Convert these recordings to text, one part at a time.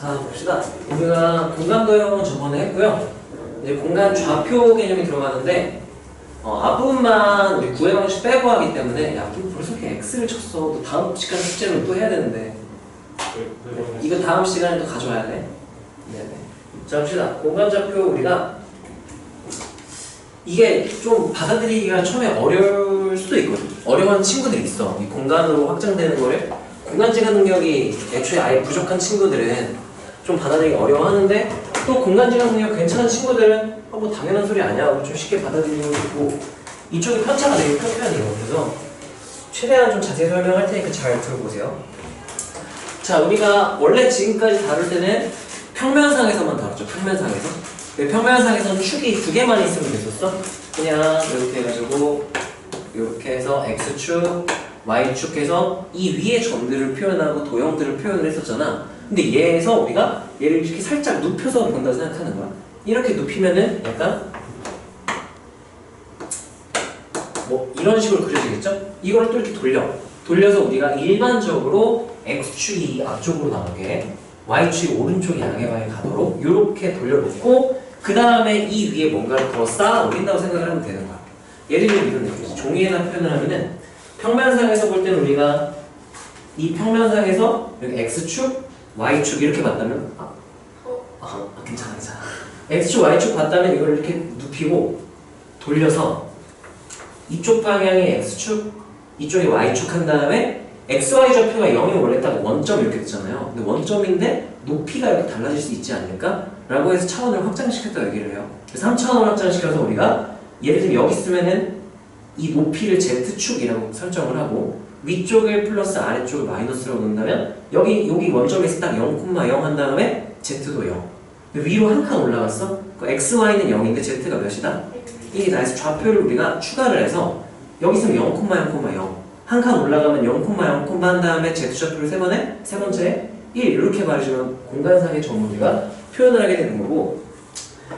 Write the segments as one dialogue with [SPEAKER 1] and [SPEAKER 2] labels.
[SPEAKER 1] 자, 봅시다. 우리가 공간 도형은 저번에 했고요. 이제 공간 좌표 개념이 들어가는데 앞부분만 우리 구해 방식 빼고 하기 때문에 야, 벌써 이렇게 X를 쳤어. 또 다음 시간 숙제는 또 해야 되는데 이거 다음 시간에 또 가져와야 돼. 네네. 자, 봅시다. 공간 좌표 우리가 이게 좀 받아들이기가 처음에 어려울 수도 있거든. 어려운 친구들이 있어. 이 공간으로 확장되는 거를 공간 지각 능력이 애초에 아예 부족한 친구들은 좀 받아들이기 어려워하는데 또 공간 지각 능력 괜찮은 친구들은 뭐 당연한 소리 아니야 하고 좀 쉽게 받아들이고 있고 이쪽이 편차가 되게 큰 편이에요. 그래서 최대한 좀 자세히 설명할 테니까 잘 들어보세요. 자, 우리가 원래 지금까지 다룰 때는 평면상에서만 다뤘죠. 평면상에서. 평면상에서는 축이 두 개만 있으면 됐었어. 그냥 이렇게 해가지고 이렇게 해서 X축, Y축 해서 이 위에 점들을 표현하고 도형들을 표현을 했었잖아. 근데 얘에서 우리가 얘를 이렇게 살짝 눕혀서 본다고 생각하는 거야. 이렇게 눕히면은 약간 뭐 이런 식으로 그려지겠죠? 이걸 또 이렇게 돌려서 우리가 일반적으로 X축이 앞쪽으로 나오게 Y축이 오른쪽 양의 방에 가도록 이렇게 돌려놓고 그 다음에 이 위에 뭔가를 더 쌓아 올린다고 생각을 하면 되는 거야. 예를 들면 이런 느낌이지. 종이에다 표현을 하면은 평면상에서 볼 때는 우리가 이 평면상에서 여기 X축, Y축 이렇게 봤다면 괜찮아. X축, Y축 봤다면 이걸 이렇게 눕히고 돌려서 이쪽 방향이 X축, 이쪽이 Y축 한 다음에 XY 좌표가 0이 원래 딱 원점 이렇게 됐잖아요. 근데 원점인데 높이가 이렇게 달라질 수 있지 않을까? 라고 해서 차원을 확장시켰다고 얘기를 해요. 3차원을 확장시켜서 우리가 예를 들면 여기 쓰면은 이 높이를 Z축이라고 설정을 하고 위쪽을 플러스 아래쪽을 마이너스라고 놓는다면 여기 원점에서 딱 0,0 한 다음에 Z도 0. 근데 위로 한 칸 올라갔어? 그 XY는 0인데 Z가 몇이다? 1이다. 그래서 좌표를 우리가 추가를 해서 여기 있으면 0,0 한 칸 올라가면 0,0 한 다음에 Z좌표를 세 번째에 1 이렇게 말해주면 공간상의 점을 우리가 표현을 하게 되는 거고.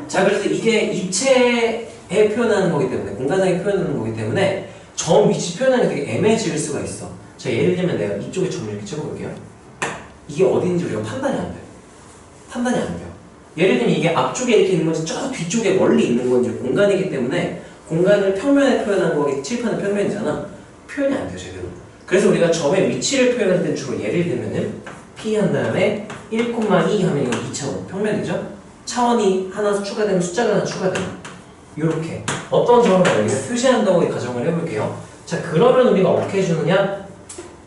[SPEAKER 1] 자, 그래서 이게 입체에 표현하는 거기 때문에 공간상에 표현하는 거기 때문에 점 위치 표현하는 게 되게 애매해질 수가 있어. 자, 예를 들면 내가 이쪽에 점을 이렇게 찍어볼게요. 이게 어딘지 우리가 판단이 안 돼요. 예를 들면 이게 앞쪽에 이렇게 있는 건지 저 뒤쪽에 멀리 있는 건지 공간이기 때문에 공간을 평면에 표현한 거기 칠판은 평면이잖아. 표현이 안 돼요, 제대로. 그래서 우리가 점의 위치를 표현할 때는 주로 예를 들면은 P 한 다음에 1,2 하면 이건 2차원 평면이죠? 차원이 하나 추가되면 숫자가 하나 추가되면 이렇게 어떤 점을 여기서 표시한다고 가정을 해볼게요. 자, 그러면 우리가 어떻게 해주느냐?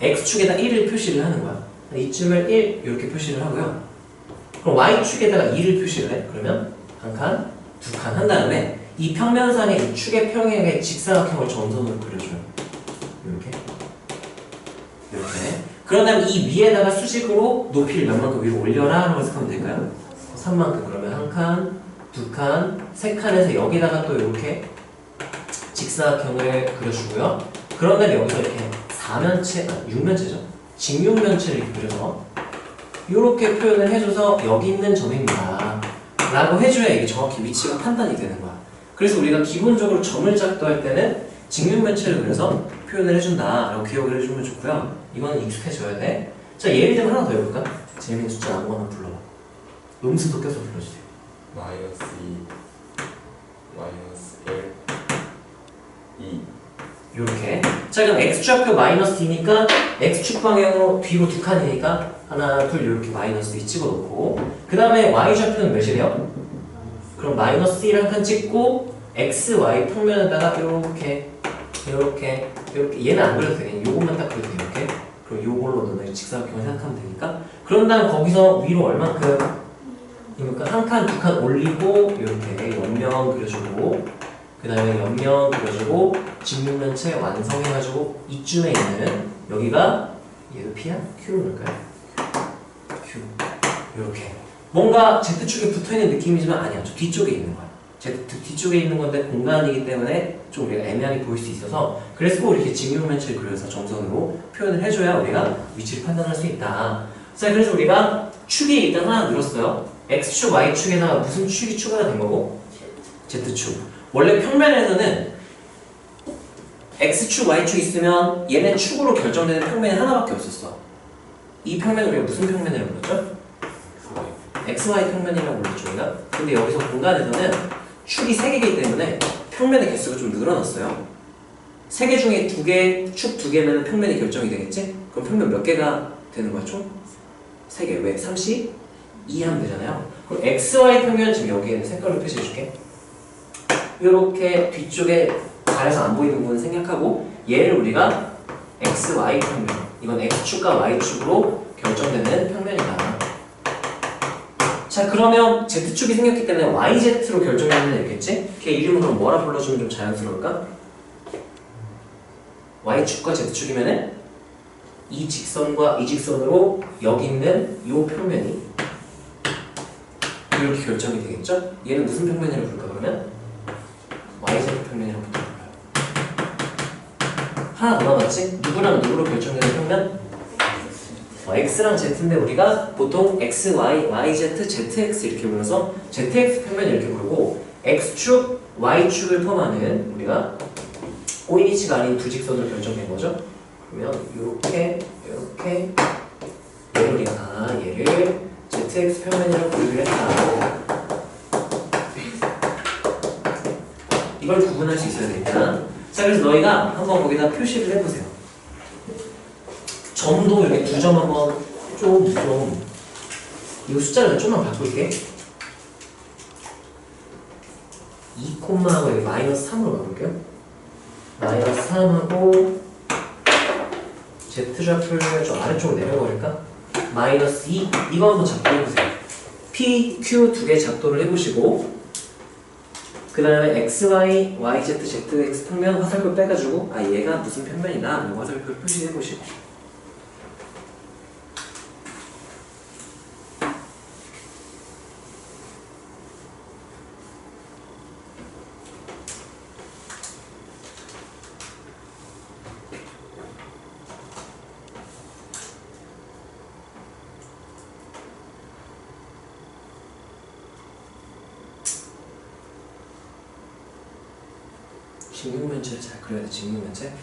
[SPEAKER 1] X축에다 1을 표시를 하는 거야. 이쯤을 1 이렇게 표시를 하고요. 그럼 Y축에다가 2를 표시를 해. 그러면 한 칸, 두 칸 한 다음에 이 평면상의 이 축의 평행의 직사각형을 점선으로 그려줘요. 이렇게. 그런 다음에 이 위에다가 수직으로 높이를 몇만큼 위로 올려라 라고 해석하면 될까요? 3만큼. 그러면 한 칸, 두 칸, 세 칸에서 여기다가 또 이렇게 직사각형을 그려주고요. 그런 다음에 여기서 이렇게 6면체죠. 직육면체를 이렇게 그려서 이렇게 표현을 해줘서 여기 있는 점입니다 라고 해줘야 이게 정확히 위치가 판단이 되는 거야. 그래서 우리가 기본적으로 점을 작도할 때는 직육면체를 그려서 표현을 해준다 라고 기억을 해주면 좋고요. 이거는 익숙해져야 돼. 자, 예를 들면 하나 더 해볼까? 재밌는 숫자 아무거나 불러봐. 음수도 껴서 불러주세요.
[SPEAKER 2] -2 -1 2
[SPEAKER 1] 요렇게. 자, 그럼 X좌표 -2니까 X축 방향으로 뒤로 두 칸이니까 하나, 둘 이렇게 -2 찍어놓고 그 다음에 Y좌표는 몇이래요? 그럼 -1 한 칸 찍고 X, Y 평면에다가 이렇게 얘는 안 그려도 되겠네. 요것만 딱 그려도 돼. 이렇게. 그럼 요걸로 너네 직사각형을 생각하면 되니까. 그런 다음 거기서 위로 얼만큼? 그러니까 한 칸, 두 칸 올리고 이렇게 옆면 그려주고 그 다음에 옆면 그려주고 직육면체 완성해가지고 이쯤에 있는 여기가 얘도 P야? Q로 넣을까요? Q. 이렇게 뭔가 Z축에 붙어있는 느낌이지만 아니야. 저 뒤쪽에 있는 거야. 뒤쪽에 있는 건데 공간이기 때문에 좀 우리가 애매하게 보일 수 있어서 그래서 꼭 이렇게 직육면체를 그려서 점선으로 표현을 해줘야 우리가 위치를 판단할 수 있다. 자, 그래서 우리가 축이 일단 하나 늘었어요. X축, Y축에다가 무슨 축이 추가가 된 거고? Z축. 원래 평면에서는 X축, Y축 있으면 얘네 축으로 결정되는 평면이 하나밖에 없었어. 이 평면을 우리가 무슨 평면이라고 그러죠? XY 평면이라고 불렀죠 우리가. 근데 여기서 공간에서는 축이 3개이기 때문에 평면의 개수가 좀 늘어났어요. 3개 중에 2개, 축 2개면 평면이 결정이 되겠지? 그럼 평면 몇 개가 되는 거야 총? 3개. 왜? 32 하면 되잖아요. 그럼 XY 평면 지금 여기에는 색깔로 표시해 줄게. 이렇게 뒤쪽에 가려서 안 보이는 부분 생략하고 얘를 우리가 XY 평면, 이건 X축과 Y축으로 결정되는 평면이다. 자 그러면 Z축이 생겼기 때문에 YZ로 결정되는 애겠지? 걔 이름은 그럼 뭐라 불러주면 좀 자연스러울까? Y축과 Z축이면은 이 직선과 이 직선으로 여기 있는 이 평면이 이렇게 결정이 되겠죠? 얘는 무슨 평면이라고 부를까 그러면? YZ 평면이라고 불러요. 하나 더 남았지? 누구랑 누구로 결정되는 평면? X랑 Z인데 우리가 보통 X, Y, YZ, ZX 이렇게 불러서 ZX 평면 이렇게 부르고 X축, Y축을 포함하는 우리가 꼬이니치가 아닌 두 직선으로 결정된 거죠. 그러면 이렇게 얘를 우리가 얘를 ZX 평면이라고 부르기로 했다. 이걸 구분할 수 있어야 되니까. 자 그래서 너희가 한번 거기다 표시를 해보세요. 점도 이렇게 2점 한번 좀 이거 숫자를 좀만 바꿀게. 2콤마하고 여기 -3으로 바꿀게요. -3하고 Z좌표를 좀 아래쪽으로 내려버릴까? -2 이거 한번 작도해보세요. P, Q 2개 작도를 해보시고 그 다음에 XY, YZ, ZX 평면 화살표 빼가지고 아 얘가 무슨 평면이다 라고 화살표 표시해보시고 직육면체를 잘 그려야 돼. 직육면체.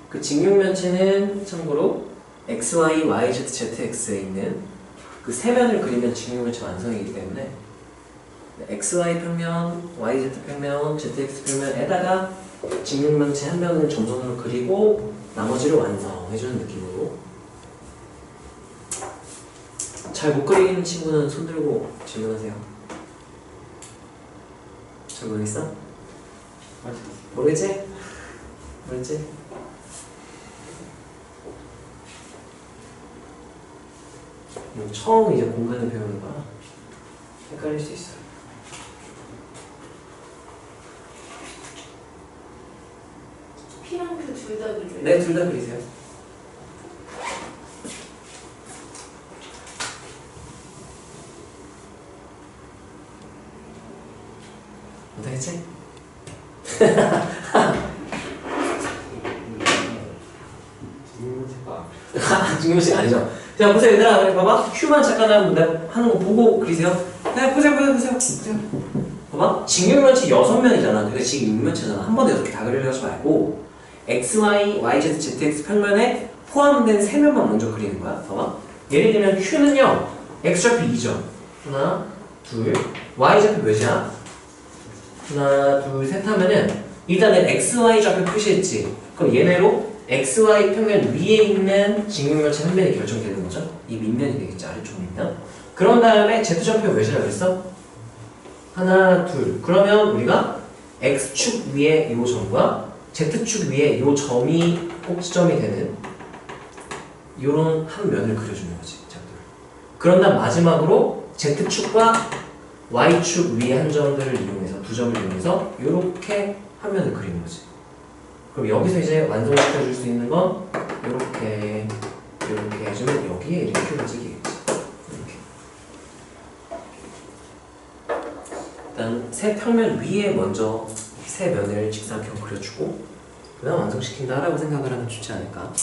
[SPEAKER 1] 그 직육면체는 참고로 XY, YZ, ZX에 있는 그 세 면을 그리면 직육면체 완성이기 때문에 XY 평면, YZ 평면, ZX 평면에다가 직육면체 한 면을 점선으로 그리고 나머지를 완성해주는 느낌으로. 잘 못 그리는 친구는 손 들고 질문하세요. 잘 모르겠어? 모르겠지? 모르겠지? 처음 이제 공간을 배우는 거라 헷갈릴 수 있어.
[SPEAKER 3] P랑 Q 둘 다 그려요?
[SPEAKER 1] 네, 둘 다 그리세요. 못하겠지? 직육면체가 아니죠. 자 보세요 얘들아, 봐봐. Q만 잠깐 하는 거 보고 그리세요. 네, 보세요. 봐봐. 직육면체 6면이잖아. 그러니까 직육면체잖아. 한 번에 6개 다 그리려고 하지 말고 XY, YZ, ZX 평면에 포함된 3면만 먼저 그리는 거야. 봐봐. 예를 들면 Q는요 X좌표 2점 하나, 둘. Y좌표 몇이야? 하나, 둘, 셋 하면은 일단은 XY 좌표 표시했지. 그럼 얘네로 XY 평면 위에 있는 직육면체 한 면이 결정되는 거죠. 이 밑면이 되겠지. 아래쪽 밑면. 그런 다음에 Z좌표 몇이라고 했어? 하나, 둘. 그러면 우리가 X축 위에 이 점과 Z축 위에 이 점이 꼭지점이 되는 이런 한 면을 그려주는 거지. 작도를. 그런 다음 마지막으로 Z축과 Y축 위에 한 점들을 이용해서 두 점을 이용해서 이렇게 한 면을 그리는 거지. 그럼 여기서 이제 완성시켜 줄 수 있는 건 이렇게 해주면 여기에 이렇게 움직이겠지. 이렇게. 일단 세 평면 위에 먼저 세 면을 직사각형 그려주고 그 다음 완성시킨다 라고 생각을 하면 좋지 않을까.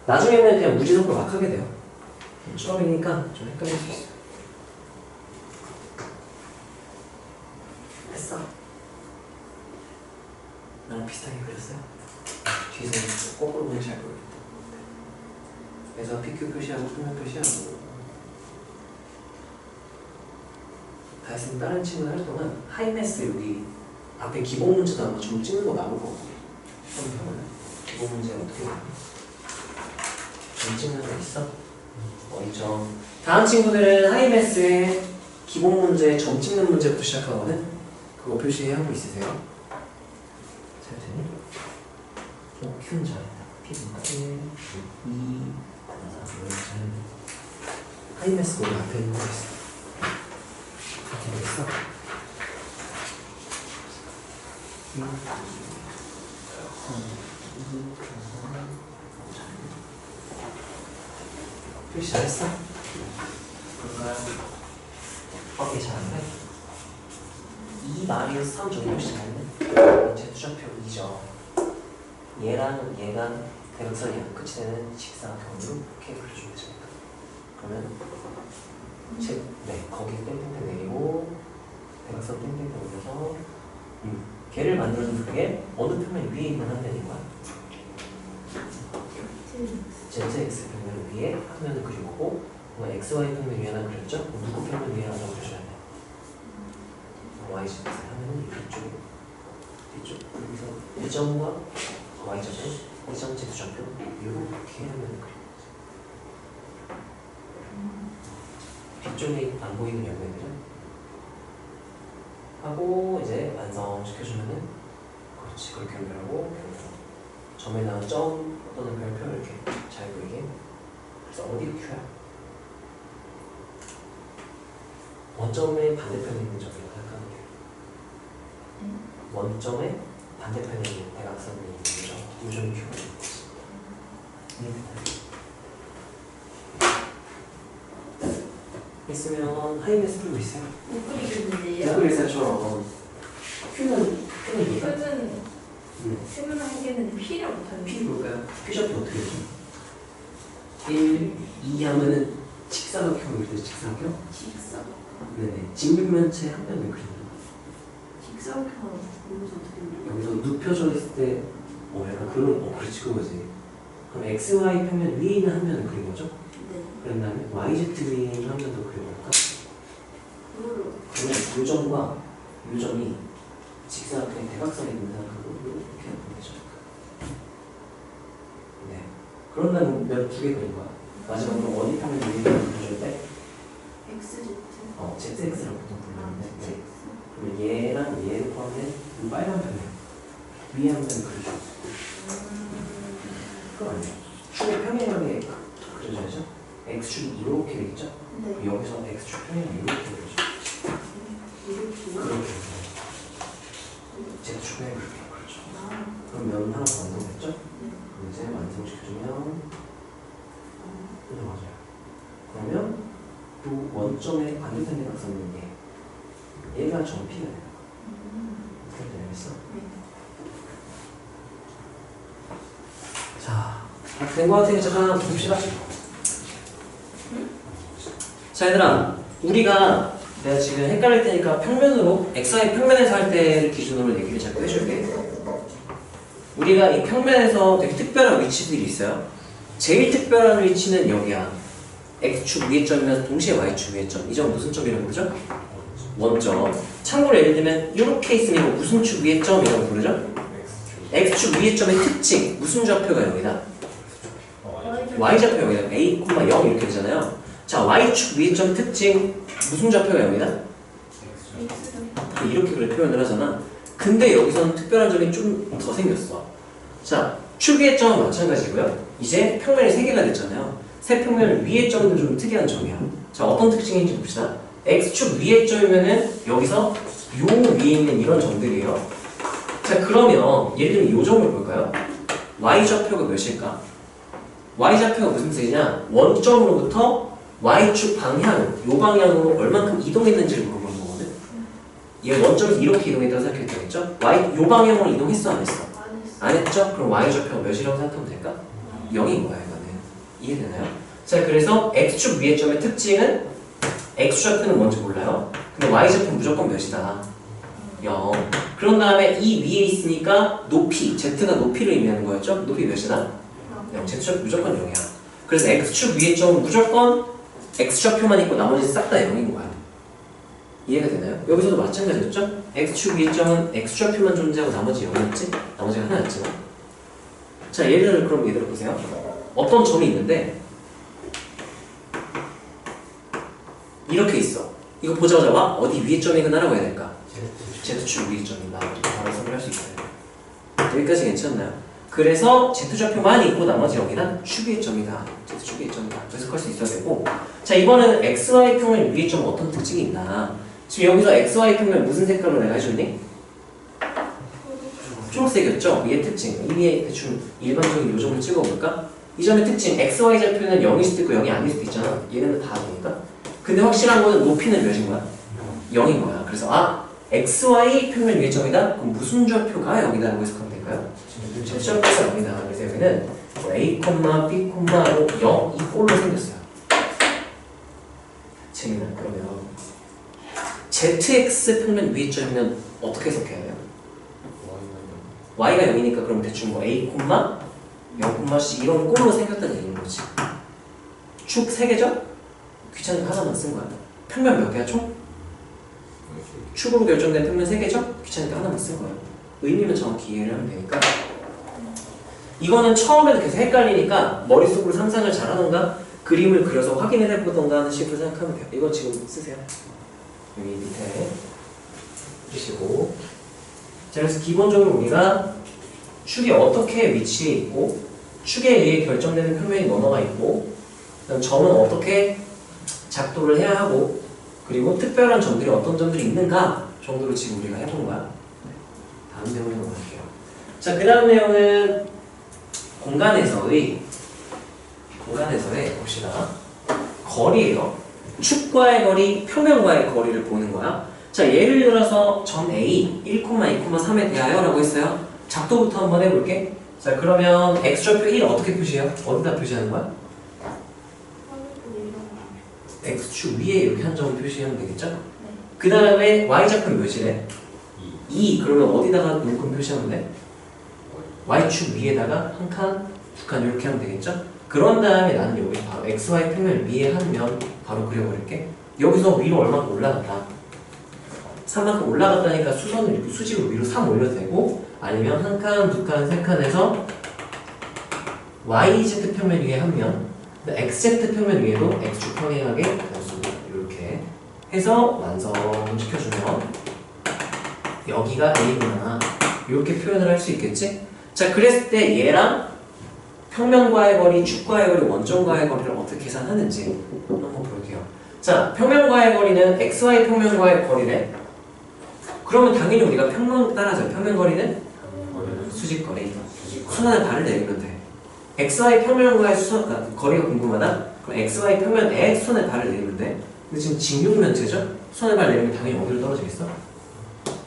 [SPEAKER 1] 나중에는 그냥 무지성으로 막 하게 돼요. 처음이니까 좀 헷갈릴 수 있어. 했어. 나랑 비슷하게 그렸어요? 뒤에서 거꾸로 보면 잘 보이겠다. 그래서 PQ 표시하고 평면 표시하고 다 했으면 다른 친구들 할 동안 하이메스 여기 앞에 기본 문제도 아마 좀 찍는 거 나올 거거든요. 한번 해볼래? 기본 문제 어떻게 돼? 좀 찍는 거 있어? 있죠. 다음 친구들은 하이메스의 기본 문제, 점 찍는 문제부터 시작하거든? 그거 표시하고 있으세요? 잘 되니? Q는 잘했다. P는 2, 잘했네. 하이메스 우리 앞에 있는 거 있어. 됐어? 표시 잘했어? 그런가요? 오케이, 잘한데? 2 마이너스 3 정도 표시 잘했네? 제투좌표 2죠. 얘랑 얘가 대각선이야. 끝이 되는 직사각형으로 이렇게 그려주면 되죠. 그러면 네, 거기 땡땡땡 내리고 대각선 땡땡땡 올려서 걔를 만들어준 그게 어느 평면 위에 있는 한 면인 거야? ZX 평면 위에 한 면을 그리고 XY 평면 위에 하나 그렸죠? 누구 평면 위에 하나 그려줘야 돼? YZ 하면은 이쪽 뒤쪽 여기서 1점과 Y점에 2점 Z점표 이렇게 하면 그려. 뒤쪽에 안 보이는 연면들은 하고 이제 완성시켜주면은 그렇지 그렇게 연결하고 점에 나온 점 또는 별표 이렇게 잘 보이게. 그래서 어디 Q야? 원점의 반대편에 있는 점이라고 생각하면 돼요. 원점의 반대편에 있는 대각선에 있는 점, 이 점이 Q가 되는 거지. 있으면 하이메스 풀고 있어요.
[SPEAKER 3] 못 그리겠는데요?
[SPEAKER 1] 못 그리세요처럼 Q는 뭐야?
[SPEAKER 3] 표준 하기에는 P를 못하는
[SPEAKER 1] P 볼까요? P좌표 어떻게 되죠? 1, 2 하면은 직사각형일 때 직사각형?
[SPEAKER 3] 직사각형.
[SPEAKER 1] 네네. 직면체 한 면을 그립니다.
[SPEAKER 3] 직사각형은 여기서 어떻게 그려요?
[SPEAKER 1] 여기서 눕혀져 있을 때 약간 그런 그렇지 그거지. 그럼 XY 평면 위에 있는 한 면을 그린 거죠?
[SPEAKER 3] 네.
[SPEAKER 1] 그런 다음에 YZ 위에 있는 한 면도 그려볼까?
[SPEAKER 3] 그걸로
[SPEAKER 1] 그러면 요 점과 요 점이 직사각형의 대각선에 있는 생각하고 이렇게 하면 되죠. 네. 그런 다음에 면 두 개 그린 거야. 마지막으로 어디 평면 위에 있는 걸 그려줄 때
[SPEAKER 3] XZ.
[SPEAKER 1] ZX라고 보통 부르는데 네. 그러면 얘랑 얘를 포함해 이 빨간 평면 위에 한 면을 그려줘. 그거 아니에요. 축의 평행하게 그려줘야죠. X축이 이렇게 되겠죠?
[SPEAKER 3] 네.
[SPEAKER 1] 여기서 X축 평행 이렇게 그려줘.
[SPEAKER 3] 이렇게요?
[SPEAKER 1] 그렇게 Z축 평행 이렇게 그려줘. 그럼 면 하나 더 완성됐죠? 그럼 이제 완성시켜주면 네, 맞아요. 그러면 또 원점의 반대편 대각선인 얘가 점 P가 돼요. 어떻게 되겠어? 자, 된 거 같으니까 잠깐 봅시다. 자, 얘들아, 우리가 내가 지금 헷갈릴 테니까 평면으로 XY 평면에서 할 때를 기준으로 얘기를 자꾸 해줄게. 우리가 이 평면에서 되게 특별한 위치들이 있어요. 제일 특별한 위치는 여기야. X축 위의 점이면 동시에 Y축 위의 점. 이 점은 무슨 점이라고 부르죠? 원점. 참고로 예를 들면 이렇게 있으면 이거 무슨 축 위의 점이라고 부르죠? X축 위의 점의 특징. 무슨 좌표가 여기다? Y좌표 여기다. A, 0 이렇게 되잖아요. 자, Y축 위의 점 특징. 무슨 좌표가 여기다? 이렇게 그래 표현을 하잖아. 근데 여기서는 특별한 점이 좀 더 생겼어. 자, 축 위의 점은 마찬가지고요. 이제 평면이 3개가 됐잖아요. 세 평면 위의 점도 좀 특이한 점이야. 자, 어떤 특징인지 봅시다. X축 위의 점이면은 여기서 요 위에 있는 이런 점들이에요. 자, 그러면 예를 들면 요 점을 볼까요? Y좌표가 몇일까? Y좌표가 무슨 뜻이냐? 원점으로부터 Y축 방향, 요 방향으로 얼만큼 이동했는지를 물어보는 거거든. 얘 원점에서 이렇게 이동했다고 생각했겠죠? 요 방향으로 이동했어, 안 했어? 안 했죠? 그럼 Y좌표가 몇이라고 생각하면 될까? 0인 거야, 이거는. 이해되나요? 자, 그래서 X축 위의 점의 특징은 X좌표는 뭔지 몰라요. 근데 Y좌표는 무조건 몇이다? 0. 그런 다음에 이 위에 있으니까 높이, Z가 높이를 의미하는 거였죠? 높이 몇이다? 0. Z좌표 무조건 0이야. 그래서 X축 위의 점은 무조건 X좌표만 있고 나머지는 싹 다 0인 거야. 이해가 되나요? 여기서도 마찬가지였죠? x축 위의 점은 x좌표만 존재하고 나머지 0이었지? 나머지가 하나였지만. 자, 예를 그럼 얘들아 보세요. 어떤 점이 있는데 이렇게 있어. 이거 보자마자 와? 어디 위의 점이구나라고 해야 될까? Z축 위의 점이다. 바로 선별할 수 있어요. 여기까지 괜찮나요? 그래서 Z좌표만 있고 나머지 여기는 축 위의 점이다. Z축 위의 점이다. 그래서 할 수 있어야 되고, 자 이번에는 XY 평면 위의 점 어떤 특징이 있나? 지금 여기서 XY 평면 무슨 색깔로 내가 해줬니? 초록색이었죠? 얘 특징. 이게 대충 일반적인 요점을 찍어볼까? 이 점의 특징. XY 좌표는 0일 수도 있고 0이 아닐 수도 있잖아. 얘네는 다 되니까. 근데 확실한 거는 높이는 몇인 거야? 0인 거야. 그래서 아, XY 평면 위의 점이다? 그럼 무슨 좌표가 0이다라고 해석하면 될까요? Z좌표가 0이다. 그래서 여기는 뭐 A, B로 0, 이 꼴로 생겼어요. 재미나 그러면 ZX 평면 위의 점이면 어떻게 해석해야 돼요? Y가 0이니까 그럼 대충 뭐 A, 0,C 이런 꼴로 생겼다는 얘기인 거지. 축 3개죠? 귀찮으니까 하나만 쓴 거야. 평면 몇 개야 총? 축으로 결정된 평면 3개죠? 귀찮으니까 하나만 쓴 거야. 의미만 정확히 이해를 하면 되니까. 이거는 처음에도 계속 헷갈리니까 머릿속으로 상상을 잘하던가 그림을 그려서 확인을 해보던가 하는 식으로 생각하면 돼요. 이거 지금 쓰세요. 여기 밑에 주시고. 자, 그래서 기본적으로 우리가 축이 어떻게 위치해 있고 축에 의해 결정되는 평면이 뭐뭐가 있고 그다음 점은 어떻게 작도를 해야 하고 그리고 특별한 점들이 어떤 점들이 있는가 정도로 지금 우리가 해본 거야. 다음 내용으로 넘어갈게요. 자, 그 다음 내용은 공간에서의 봅시다. 거리예요. 축과의 거리, 평면과의 거리를 보는 거야. 자, 예를 들어서 점 A 1,2,3에 대하여 라고 했어요. 작도부터 한번 해볼게. 자, 그러면 x좌표 1 어떻게 표시해요? 어디다 표시하는 거야? x축 위에 이렇게 한 점을 표시하면 되겠죠? 그 다음에 y좌표 몇이래? 2. 그러면 어디다가 놓고 표시하면 돼? y축 위에다가 한 칸, 두 칸 이렇게 하면 되겠죠? 그런 다음에 나는 여기 바로 xy 평면 위에 한 면 바로 그려버릴게. 여기서 위로 얼마큼 올라갔다? 3만큼 올라갔다니까 수선을 이렇게 수직으로 위로 3 올려도 되고 아니면 한 칸, 두 칸, 세 칸에서 YZ 평면 위에 한 면 XZ 평면 위에도 X축 평행하게 넣습니다. 이렇게 해서 완성시켜주면 여기가 A구나 이렇게 표현을 할 수 있겠지? 자, 그랬을 때 얘랑 평면과의 거리, 축과의 거리, 원점과의 거리를 어떻게 계산하는지 한번 볼게요. 자, 평면과의 거리는 XY 평면과의 거리래. 그러면 당연히 우리가 평면 따라서 평면 거리는 수직거리. 순환의 발을 내리면 돼. XY 평면과의 거리가 궁금하다? 그럼 XY 평면에 수선의 발을 내리면 돼. 근데 지금 직육면체죠? 수선의 발 내리면 당연히 어디로 떨어지겠어? 요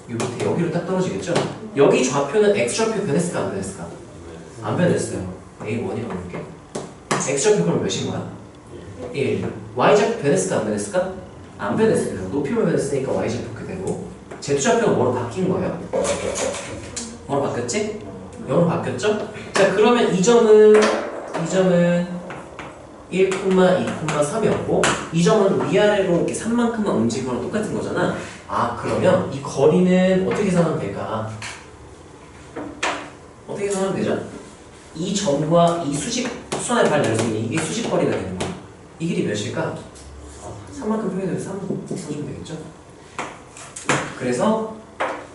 [SPEAKER 1] 밑에 여기로 딱 떨어지겠죠? 여기 좌표는 X좌표 변했을까 안 변했을까? 안 변했어요. A1이라고 볼게. X좌표 그럼 몇인 거야? 1. Y좌표 변했을까 안 변했을까? 안 변했어요. 높이만 변했으니까 Y좌표 그대로. Z좌표가 뭐로 바뀐 거예요? 뭐로 바뀌었지? 0으로 바뀌었죠? 자, 그러면 이 점은 1,2,3이었고 이 점은 위아래로 이렇게 3만큼만 움직이거나 똑같은 거잖아. 아, 그러면 이 거리는 어떻게 계산하면 될까? 어떻게 계산하면 되죠? 이 점과 이 수선의 발 내려주면 이게 수직거리가 되는 거야. 이 길이 몇일까? 3만큼 표현해서 3 써주면 되겠죠? 그래서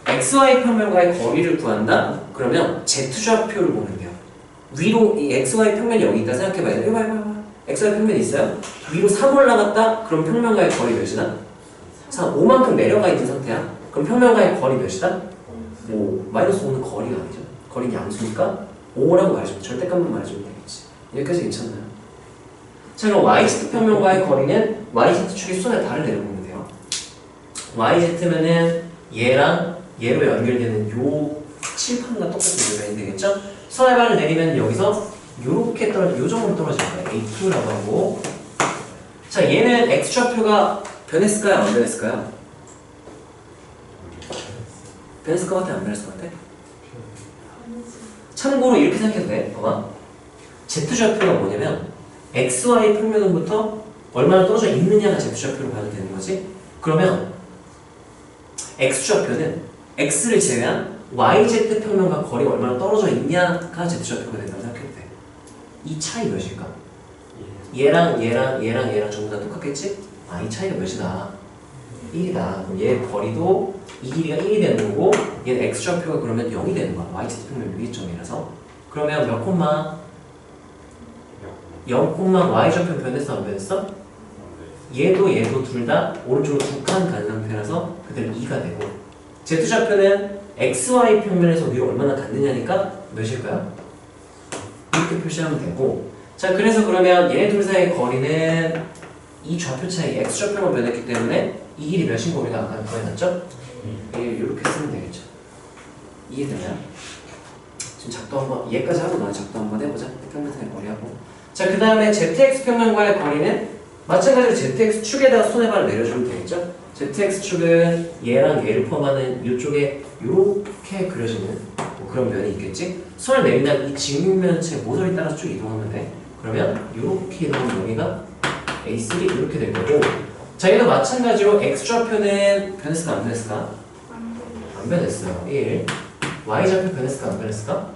[SPEAKER 1] XY 평면과의 거리를 구한다? 그러면 Z좌표를 보면 돼요. 위로 이 XY 평면이 여기 있다 생각해봐야 돼요. 이거 XY 평면이 있어요? 위로 3 올라갔다? 그럼 평면과의 거리 몇이다? 5만큼 내려가 있는 상태야. 그럼 평면과의 거리 몇이다? 5. 마이너스 5는 거리가 아니죠. 거리는 양수니까 5라고 말해주면 절대값만 말해주면 되겠지. 여기까지 괜찮나요? 자, 그럼 YZ 평면과의 거리는 YZ축의 수선의 발을 내려보면 돼요. YZ면은 얘랑 얘로 연결되는 요 칠판과 똑같은 연결이 되겠죠? 수선의 발을 내리면 여기서 요렇게 요 정도로 떨어질 거예요. A2라고 하고. 자, 얘는 X좌표가 변했을까요? 안 변했을까요? 변했을 것 같아? 안 변했을 것 같아? 참고로 이렇게 생각해도 돼. 봐봐. Z좌표가 뭐냐면 XY 평면으로부터 얼마나 떨어져 있느냐가 Z좌표로 봐도 되는 거지. 그러면 x좌표는 x를 제외한 yz 평면과 거리가 얼마나 떨어져 있냐가 z좌표가 된다고 생각해도 돼. 이 차이 몇일까? 얘랑 전부 다 똑같겠지? 아, 이 차이가 몇이다? 1이다. 그럼 얘 거리도 이 길이가 1이 되는 거고 얘는 x좌표가 그러면 0이 되는 거야. yz 평면 유기점이라서. 그러면 몇 콤마? 0 콤마 y좌표 변했어 안 변했어? 얘도 둘 다 오른쪽으로 두 칸 간 상태라서 그대로 2가 되고 z좌표는 xy 평면에서 위로 얼마나 갔느냐니까 몇일까요? 이렇게 표시하면 되고 자 그래서 그러면 얘네 둘 사이의 거리는 이 좌표 차이 x좌표만 변했기 때문에 이 길이 몇인 거 우리가 아까 구해놨죠? 이렇게 쓰면 되겠죠. 이해되나요? 지금 작도 한번 얘까지 하고 나서 작도 한번 해보자. 평면 사이 거리하고 자 그 다음에 zx 평면과의 거리는 마찬가지로 zx 축에다가 손해발을 내려주면 되겠죠? zx 축은 얘랑 얘를 포함하는 이쪽에 이렇게 그려지는 뭐 그런 면이 있겠지? 선을 내린다면 이 직육면체 모서리 따라서 쭉 이동하면 돼. 그러면 이렇게 이동하면 여기가 A3 이렇게 될 거고 자 얘도 마찬가지로 x좌표는 변했을까 안 변했을까? 안 변했어요. 1 y좌표 변했을까 안 변했을까?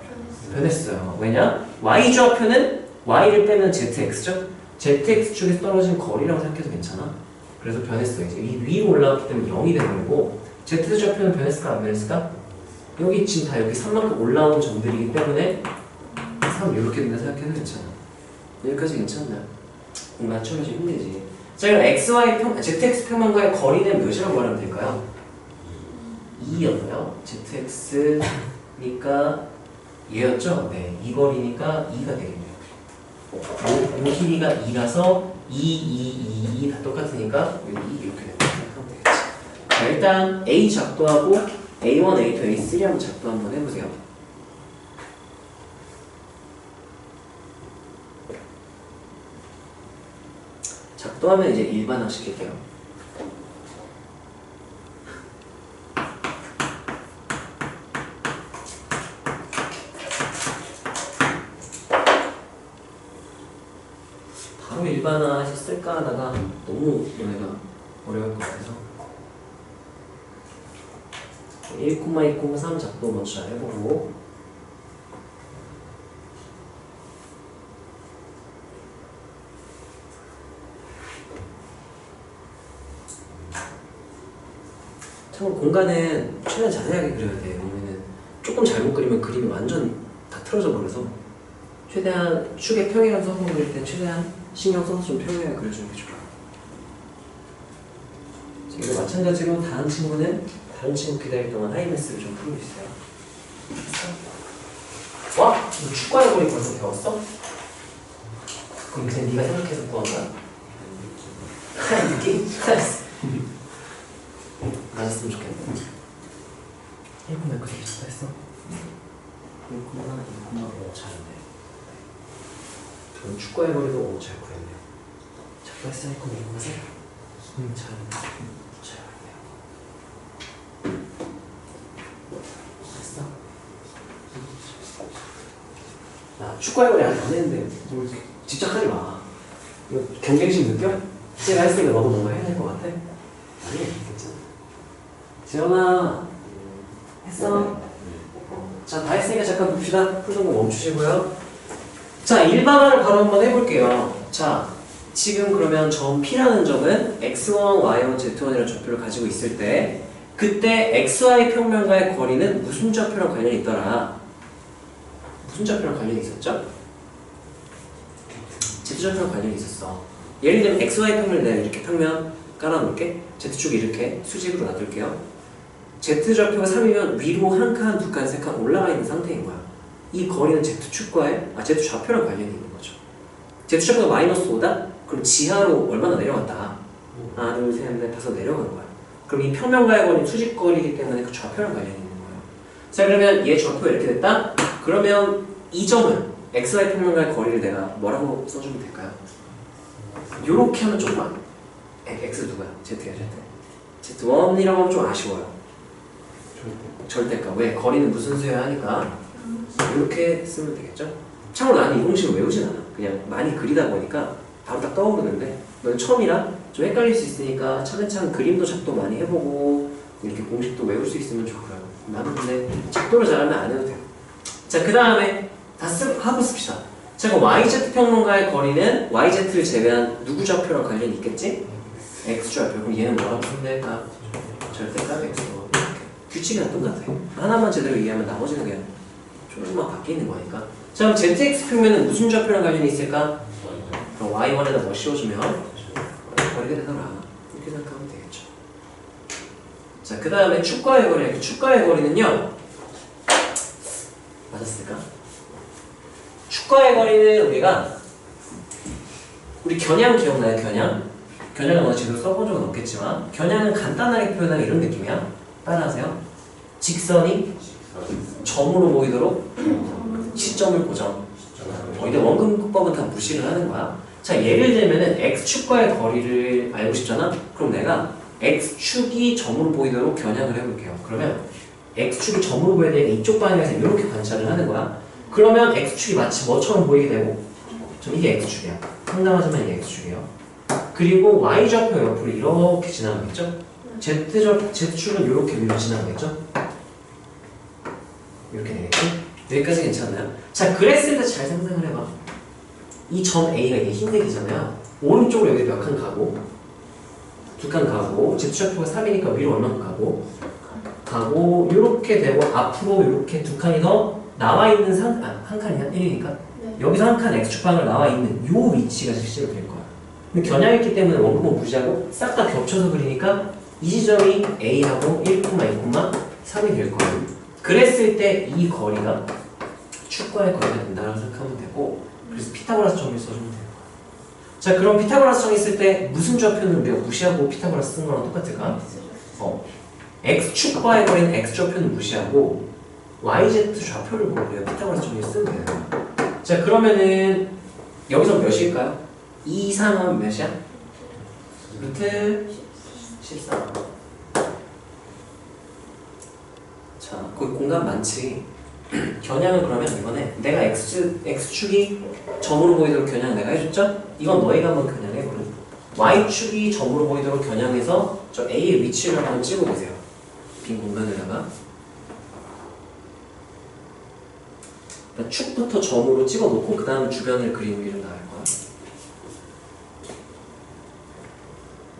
[SPEAKER 1] 변했어요. 왜냐? y좌표는 y를 빼면 zx죠? zx 축에서 떨어진 거리라고 생각해도 괜찮아. 그래서 변했어요. 이제 이 위로 올라왔기 때문에 0이 되는 거고 z좌표는 변했을까 안 변했을까? 여기 지금 다 여기 3만큼 올라온 점들이기 때문에 3 이렇게 된다 생각해도 괜찮아. 여기까지 괜찮나요? 맞추면 좀 힘들지. 자 그럼 zx 평면과의 거리는 몇이라고 말하면 될까요? 2였나요? zx니까 얘였죠? 네, 이 거리니까 2가 되겠네요. 요 길이가 2라서 2 다 똑같으니까 여기 2 이렇게 된다 생각하면 되겠지. 자 일단 A 작도하고 A1, A2, A3 한번 작도 한번 해보세요. 작도하면 이제 일반화 시킬게요. 바로 일반화 하셨을까 하다가 너무 너네가 어려울 것 같아서 1, 2, 3 작도 먼저 잘 해보고 참 공간은 최대한 자세하게 그려야 돼. 왜냐면은 조금 잘못 그리면 그림이 완전 다 틀어져 버려서 최대한 축의 평행한 서서 그릴 때 최대한 신경 써서 좀 평행하게 그려주는 게 좋아. 이거 마찬가지로 다른 친구는 다른 친구 기다릴 동안 하이메스를 좀 풀고 있어요. 와? 너 축구의 거리 벌써 배웠어? 그럼 그냥 네가 생각해서 구한 거야? 느낌? 맞았으면 좋겠네. 1,9 그리기 좋다 했어? 1,2,5 잘했네. 저는 축구의 거리도 5 잘 구했네요. 작가했어 1,2,3? 잘했네. 됐어? 나 축구의 거리 안 했는데 뭘 집착하지 마. 이거 경쟁심 느껴? 제가 했으니까 너도 뭔가 해야 될 것 같아? 아니 괜찮아. 지연아 했어? 자 다 했으니까 잠깐 봅시다. 풀던 거 멈추시고요. 자 일반화를 바로 한번 해볼게요. 자 지금 그러면 점 P라는 점은 x1, y1, z1이라는 좌표를 가지고 있을 때 그때 xy 평면과의 거리는 무슨 좌표랑 관련이 있더라? 무슨 좌표랑 관련이 있었죠? z좌표랑 관련이 있었어. 예를 들면 xy 평면을 내가 이렇게 평면 깔아놓을게. z축이 이렇게 수직으로 놔둘게요. z좌표가 3이면 위로 한 칸, 두 칸, 세 칸 올라가 있는 상태인 거야. 이 거리는 z좌표랑 관련이 있는 거죠. z좌표가 마이너스 5다? 그럼 지하로 얼마나 내려갔다? 하나, 둘, 셋, 넷, 다섯 내려간 거야. 그럼 이 평면과의 거리는 수직거리이기 때문에 그 좌표랑 관련이 있는 거예요. 자 그러면 얘 좌표가 이렇게 됐다? 그러면 이 점은 xy 평면과의 거리를 내가 뭐라고 써주면 될까요? 요렇게 하면 조금 x 누구야? z야 z. z1이라고 하면 좀 아쉬워요. 절대값. 왜? 거리는 무슨 수야 하니까 이렇게 쓰면 되겠죠? 참고로 나는 이 공식을 외우진 않아. 그냥 많이 그리다 보니까 바로 딱 떠오르는데 넌 처음이라 좀 헷갈릴 수 있으니까 차근차근 그림도 작도 많이 해보고 이렇게 공식도 외울 수 있으면 좋고요. 나는 근데 작도를 잘하면 안 해도 돼요. 자, 그 다음에 하고 씁시다. 자, 그럼 YZ 평론가의 거리는 YZ를 제외한 누구 좌표랑 관련이 있겠지? X 좌표. 그럼 얘는 뭐라고 쓰면 될까? 절대값 X로. 규칙이랑 똑같아요. 하나만 제대로 이해하면 나머지는 그냥 조금만 바뀌는 거니까. 자, 그럼 ZX 평면은 무슨 좌표랑 관련이 있을까? 그럼 Y1에다 뭐 씌워주면 거리가 되더라. 이렇게 생각하면 되겠죠. 자, 그 다음에 축과의 거리. 축과의 거리는요. 맞았을까? 축과의 거리는 우리 겨냥 기억나요? 겨냥은 뭐 제대로 써본 적은 없겠지만 겨냥은 간단하게 표현하는 이런 느낌이야. 따라하세요. 직선이 점으로 보이도록 시점을 고정. 이제 원근법은 다 무시를 하는 거야. 자, 예를 들면은 x축과의 거리를 알고 싶잖아? 그럼 내가 x축이 점으로 보이도록 겨냥을 해볼게요. 그러면 x축이 점으로 보여야 되니까 이쪽 방향에서 이렇게 관찰을 하는 거야. 그러면 x축이 마치 뭐처럼 보이게 되고, 이게 x축이야. 상당하지만 이게 x축이에요. 그리고 y좌표 옆으로 이렇게 지나가겠죠? z축은 이렇게 위로 지나가겠죠? 이렇게 되겠죠? 여기까지 괜찮나요? 자, 그랬을 때 잘 상상을 해봐. 이 점 A가 이게 흰색이잖아요. 오른쪽으로 여기 몇 칸 가고, 두 칸 가고, z좌표가 3이니까 위로 얼마큼 가고, 이렇게 되고, 앞으로 이렇게 두 칸이 더 나와 있는 한 칸이야? 1이니까?
[SPEAKER 3] 네.
[SPEAKER 1] 여기서 한 칸 x축방을 나와 있는 요 위치가 실제로 될 거야. 근데 겨냥했기 때문에 원근법 무시하고 싹 다 겹쳐서 그리니까 이 지점이 A하고 1,2,3이 될 거예요. 그랬을 때 이 거리가 축과의 거리가 된다고 생각하면 되고, 그래서 피타고라스 정리 써주면 돼요. 자, 그럼 피타고라스 정리 쓸 때 무슨 좌표는 우리가 무시하고 피타고라스 쓴 거랑 똑같을까? x축과의 거리는 x좌표는 무시하고 yz 좌표를 보고 우리가 피타고라스 정리 쓰면 되는 거야. 자, 그러면은 여기서 몇일까요? 2 이상하면 몇이야? 루트 14. 자, 거기 공간 많지. 겨냥은 그러면 이번에 내가 x축이 점으로 보이도록 겨냥 내가 해줬죠? 이건 너희가 한번 겨냥해보래. y축이 점으로 보이도록 겨냥해서 저 A의 위치를 한번 찍어보세요. 빈 공간에다가 축부터 점으로 찍어놓고 그 다음 주변을 그리는 게 좀 나을 거야.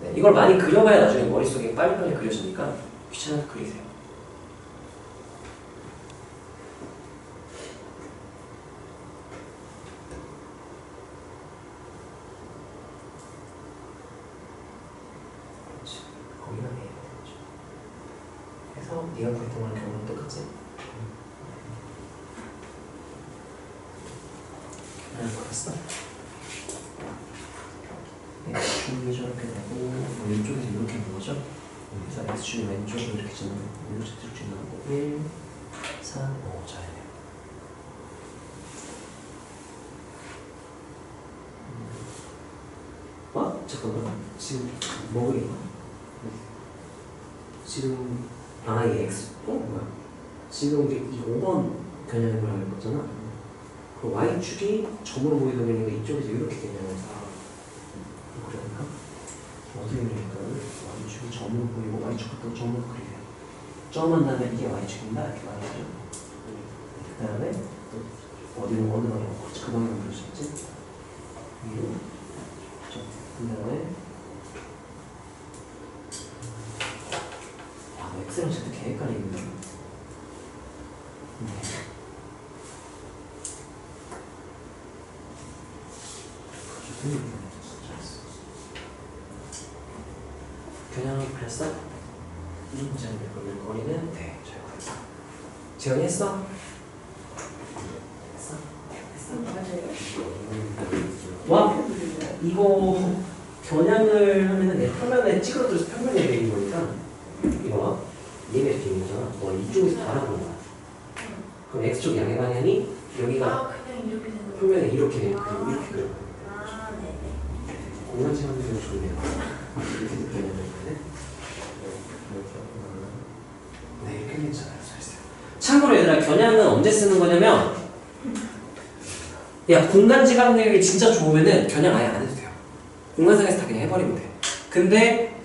[SPEAKER 1] 네, 이걸 많이 그려봐야 나중에 머릿속에 빨리빨리 그려지니까 귀찮아서 그리세요. 그렇지. 거기만 해야 되죠. 그래서 네가 그랬던 거랑 경우는 똑같지? 그랬어? X축이 저렇게 되고 왼쪽에서 이렇게 보죠? 그래서 X축이 왼쪽으로 이렇게 지나고 Z축 지나고 1, 3, 5 잘해요. 잠깐만. 지금 뭐 그린 거야? 지금 이 X 뭐야? 지금 우리 이 5번 겨냥을 할 거잖아. 그 Y축이 점으로 보이던 거니까 이쪽에서 이렇게 겨냥해서 그러니까 어떻게 그릴까? Y축이 점으로 보이고 Y축부터 점으로 그리래요. 점한 다음에 이게 Y축입니다. 이렇게 Y축. 그 다음에 어디로 어느 방향? 그 방향으로 그릴 수 있지? 위로. 그 다음에 X랑 Z 개 헷갈리겠네. 겨냥을 그렸어? 이 문장의 거리는 네, 잘 그렸어. 재현이 했어? 와, 이거 겨냥을 하면은 내 평면에 찌그러들어서 평면에 내린 거니까 이거 얘네 비행이잖아. 이쪽에서 바라보는 거야. 그럼 x쪽 양의 방향이 여기가
[SPEAKER 3] 그냥 이렇게 되는 거예요.
[SPEAKER 1] 평면에 이렇게 되고 이렇게 그려.
[SPEAKER 3] 네네.
[SPEAKER 1] 공간 시간이 되게 좋네요. 네, 이렇게 괜찮아요. 잘했어요. 참고로 얘들아, 겨냥은 언제 쓰는 거냐면, 야, 공간 지각력이 진짜 좋으면은 겨냥 아예 안 해도 돼요. 공간상에서 다 그냥 해버리면 돼. 근데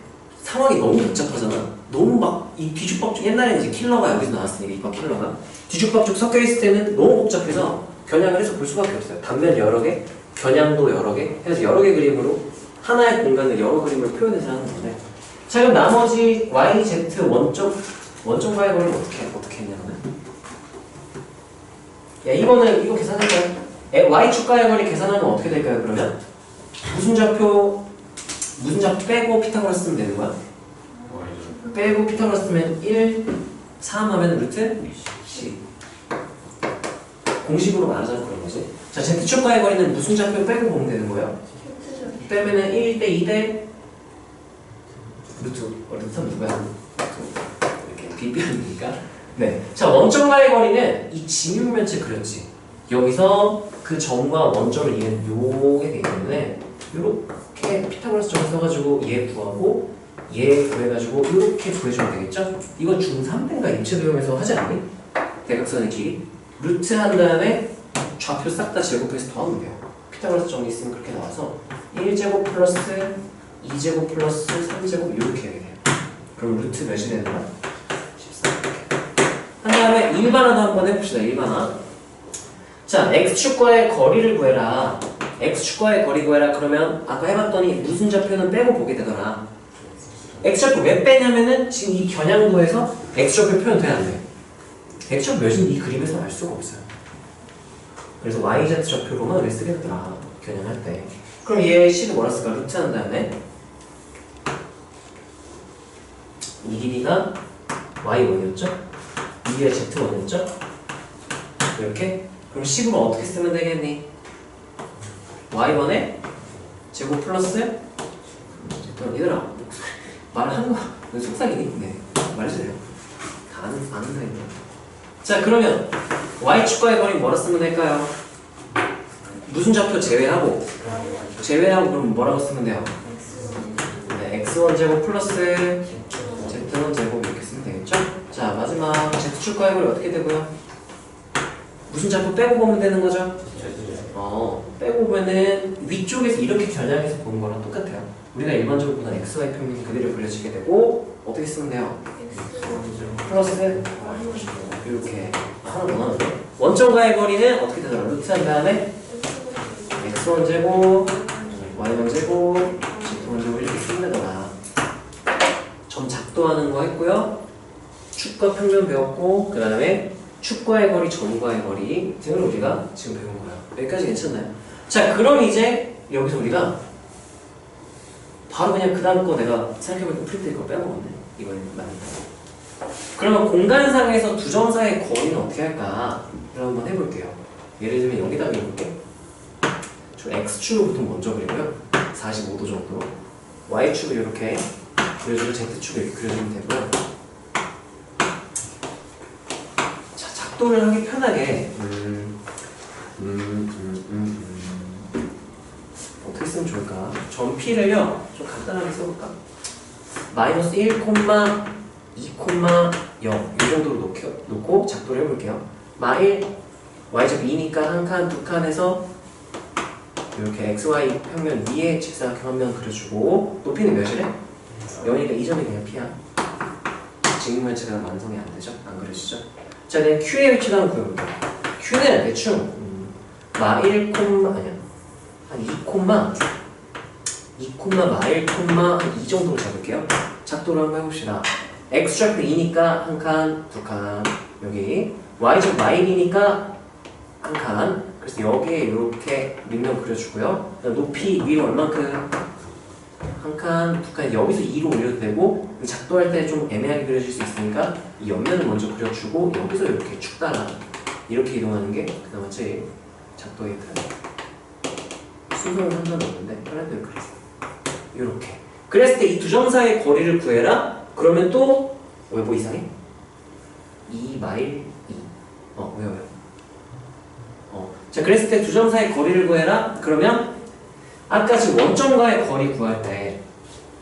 [SPEAKER 1] 상황이 너무 복잡하잖아. 너무 막 이 뒤죽박죽 옛날에 이제 킬러가 여기서 나왔으니까 이과 킬러가 뒤죽박죽 섞여 있을 때는 너무 복잡해서 겨냥을 해서 볼 수밖에 없어요. 단면 여러 개, 겨냥도 여러 개 해서 여러 개 그림으로 하나의 공간을 여러 그림으로 표현해서 하는 건데. 자 그럼 나머지 y, z 원점과의 거리는 어떻게 했냐면 야 이거는 이거 계산할까요? y축과의 거리 계산하면 어떻게 될까요? 그러면 무슨 좌표 빼고 피타고라스 쓰면 되는 거야? 빼고 피타고라스 쓰면 1, 3 하면 루트 10 공식으로 말하자면 그런 거지. 자 z축과의 거리는 무슨 좌표 빼고 보면 되는 거예요? 빼면은 1대 2대 루트는 누구야? 이렇게 비비하니까. 네. 자 원점과의 거리는 이 직육면체 그렸지. 여기서 그 점과 원점을 이은 요게 되기 때문에 요렇게 피타고라스 점을 써가지고 얘 구하고 얘 구해가지고 이렇게 구해주면 되겠죠? 이거 중3 때인가 입체도형에서 하지 않니? 대각선의 길이 루트 한 다음에 좌표 싹 다 제곱해서 더하면 돼요. 피타고라스 점이 있으면 그렇게 나와서 1제곱 플러스 2제곱 플러스 3제곱 이렇게 해야 돼요. 그럼 루트 몇이 되는 거야? 14 이렇게. 한 다음에 일반화도 한번 해봅시다. 일반화. 자 x축과의 거리를 구해라. x축과의 거리 구해라. 그러면 아까 해봤더니 무슨 좌표는 빼고 보게 되더라. x좌표 왜 빼냐면은 지금 이 겨냥도에서 x좌표 표현 돼 안 돼? x좌표 몇인 이 그림에서 알 수가 없어요. 그래서 yz 좌표로만 왜 쓰게 되더라 겨냥할 때. 그럼 얘 c를 뭐라 쓸까? 루트 한 다음에 이 길이가 y1이었죠? 이 길이가 z1이었죠? 이렇게? 그럼 식으로 어떻게 쓰면 되겠니? y1에 제곱 플러스 얘들아 말하는 거 너 속삭이니? 네 말해주세요. 다 아는 사이인데. 자 그러면 y축과의 거리 뭐라 쓰면 될까요? 무슨 좌표 제외하고 그럼 뭐라고 쓰면 돼요? 네, x1 제곱 플러스 z1 제곱 이렇게 쓰면 되겠죠? 자 마지막 z축과의 거리 어떻게 되고요? 무슨 좌표 빼고 보면 되는 거죠? 빼고 보면은 위쪽에서 이렇게 겨냥해서 보는 거랑 똑같아요. 우리가 일반적으로 보는 xy 평면이 그대로 그려지게 되고 어떻게 쓰면 돼요? 플러스 이렇게 하나 더 나오는데 원점과의 거리는 어떻게 되더라? 루트 한 다음에 x1 제곱 y1 제곱 z1 제곱 이렇게 쓰면 되더라. 점 작도하는 거 했고요. 축과 평면 배웠고 그 다음에 축과의 거리, 점과의 거리 등을 우리가 지금 배운 거예요. 여기까지 괜찮나요? 자 그럼 이제 여기서 우리가 바로 그냥 그 다음 거 내가 생각해보니까 프린트 거 빼먹었네. 이걸 맞는다. 그러면 공간상에서 두 점 사이의 거리는 어떻게 할까? 이걸 한번 해볼게요. 예를 들면 여기다가 해볼게. 저 X축을 보통 먼저 그리고요. 45도 정도. Y축을 이렇게 그려주고 Z축을 이렇게 그려주면 되고요. 자, 작도를 하기 편하게 어떻게 쓰면 좋을까? 점 P를요 좀 간단하게 써볼까? 마이너스 1, 2, 0 이 정도로 놓고 작도를 해볼게요. 마1 y좌표 2니까 한 칸, 두 칸에서 이렇게 xy 평면 위에 직사각형 그려주고 높이는 몇이래? 0이니까 이 점이 그냥 P야. 직육면체가 완성이 안 되죠? 안 그려지죠? 자, 그냥 Q의 위치도 한번 구해볼게요. Q는 대충 마1, 아니야 한 2, 마1, 이 정도로 잡을게요. 작도를 한번 해봅시다. x좌표 2니까 한 칸, 두 칸 여기 y좌표 마일이니까 한 칸. 그래서 여기에 이렇게 밑면 그려주고요. 높이 위로 얼만큼? 한 칸, 두 칸. 여기서 2로 올려도 되고 작도할 때 좀 애매하게 그려질 수 있으니까 이 옆면을 먼저 그려주고 여기서 이렇게 축 따라 이렇게 이동하는 게 그나마 제일 작도에 큰 순서는 상관없는데 그래도 그랬어. 이렇게 그랬을 때 이 두 점 사이의 거리를 구해라. 그러면 또 왜 뭐 이상해? 2 마일 2 왜요? 자 그랬을 때 두 점 사이의 거리를 구해라. 그러면 아까 지금 원점과의 거리 구할 때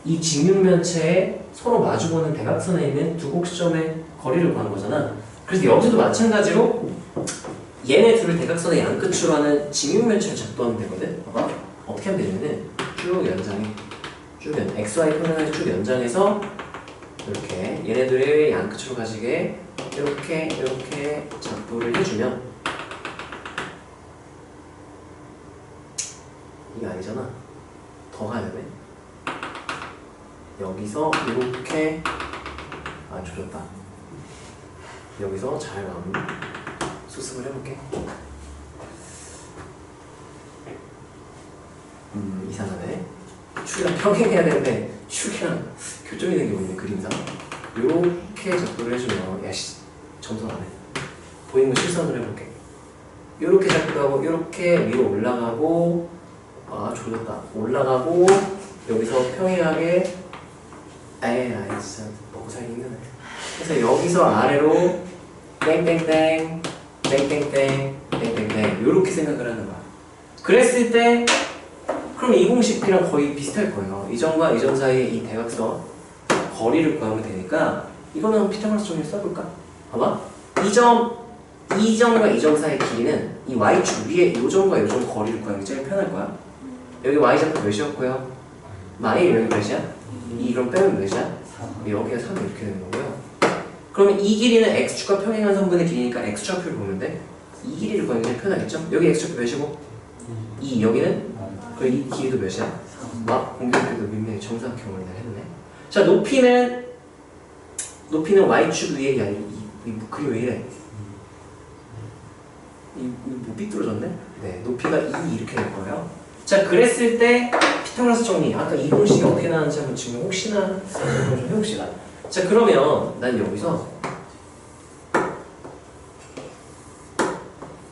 [SPEAKER 1] 이 직육면체에 서로 마주보는 대각선에 있는 두 곡시점의 거리를 구하는 거잖아. 그래서 여기서도 마찬가지로 얘네 둘을 대각선의 양끝으로 하는 직육면체를 작도하면 되거든. 봐봐. 어떻게 하면 되냐면 쭉 연장해. XY 평면을 쭉 연장해서 이렇게 얘네들의 양끝으로 가지게 이렇게 작도를 해주면 이게 아니잖아. 더 가야 되네. 여기서 이렇게 조졌다. 여기서 잘 수습을 해볼게. 이상하네. 축이랑 평행해야 되는데 축이랑 교점이 된 게 뭐냐 그림상. 요렇게 작도를 해주면 야씨 점수 나네. 보이는 거 실선으로 해볼게. 요렇게 작도 하고 요렇게 위로 올라가고 조졌다. 올라가고 여기서 평행하게 진짜 먹고 살기 힘드네. 그래서 여기서 아래로 땡땡땡 땡땡땡 땡땡땡 요렇게 생각을 하는 거야. 그랬을 때 그럼 이 공식이랑 거의 비슷할 거예요. 이 점과 이 점 사이의 이 대각선 거리를 구하면 되니까 이거는 피타고라스 정리를 써볼까? 봐봐. 이 점과 이 점 사이의 길이는 이 y축 위에 이 점과 이 점 거리를 구하는 게 제일 편할 거야. 여기 y좌표 몇이었고요? 마일 여기 몇이야? 2 그럼 빼면 몇이야? 여기가 3 이렇게 되는 거고요. 그러면 이 길이는 x축과 평행한 선분의 길이니까 x좌표를 보면 돼. 이 길이를 구하는 게 제일 편하겠죠? 여기 x좌표 몇이고? 2 여기는? 그럼 이 길이도 몇이야? 막 공격해도 민명이 정사각형을 했네. 자 높이는 y축 위에 아니라 이 그림 왜 이래? 뭐 삐뚤어졌네? 네, 높이가 2 이렇게 될 거예요. 자 그랬을 때 피타고라스 정리 아까 이 공식이 어떻게 나왔는지 한번 지금 혹시나 좀 해봅시다. 자 그러면 난 여기서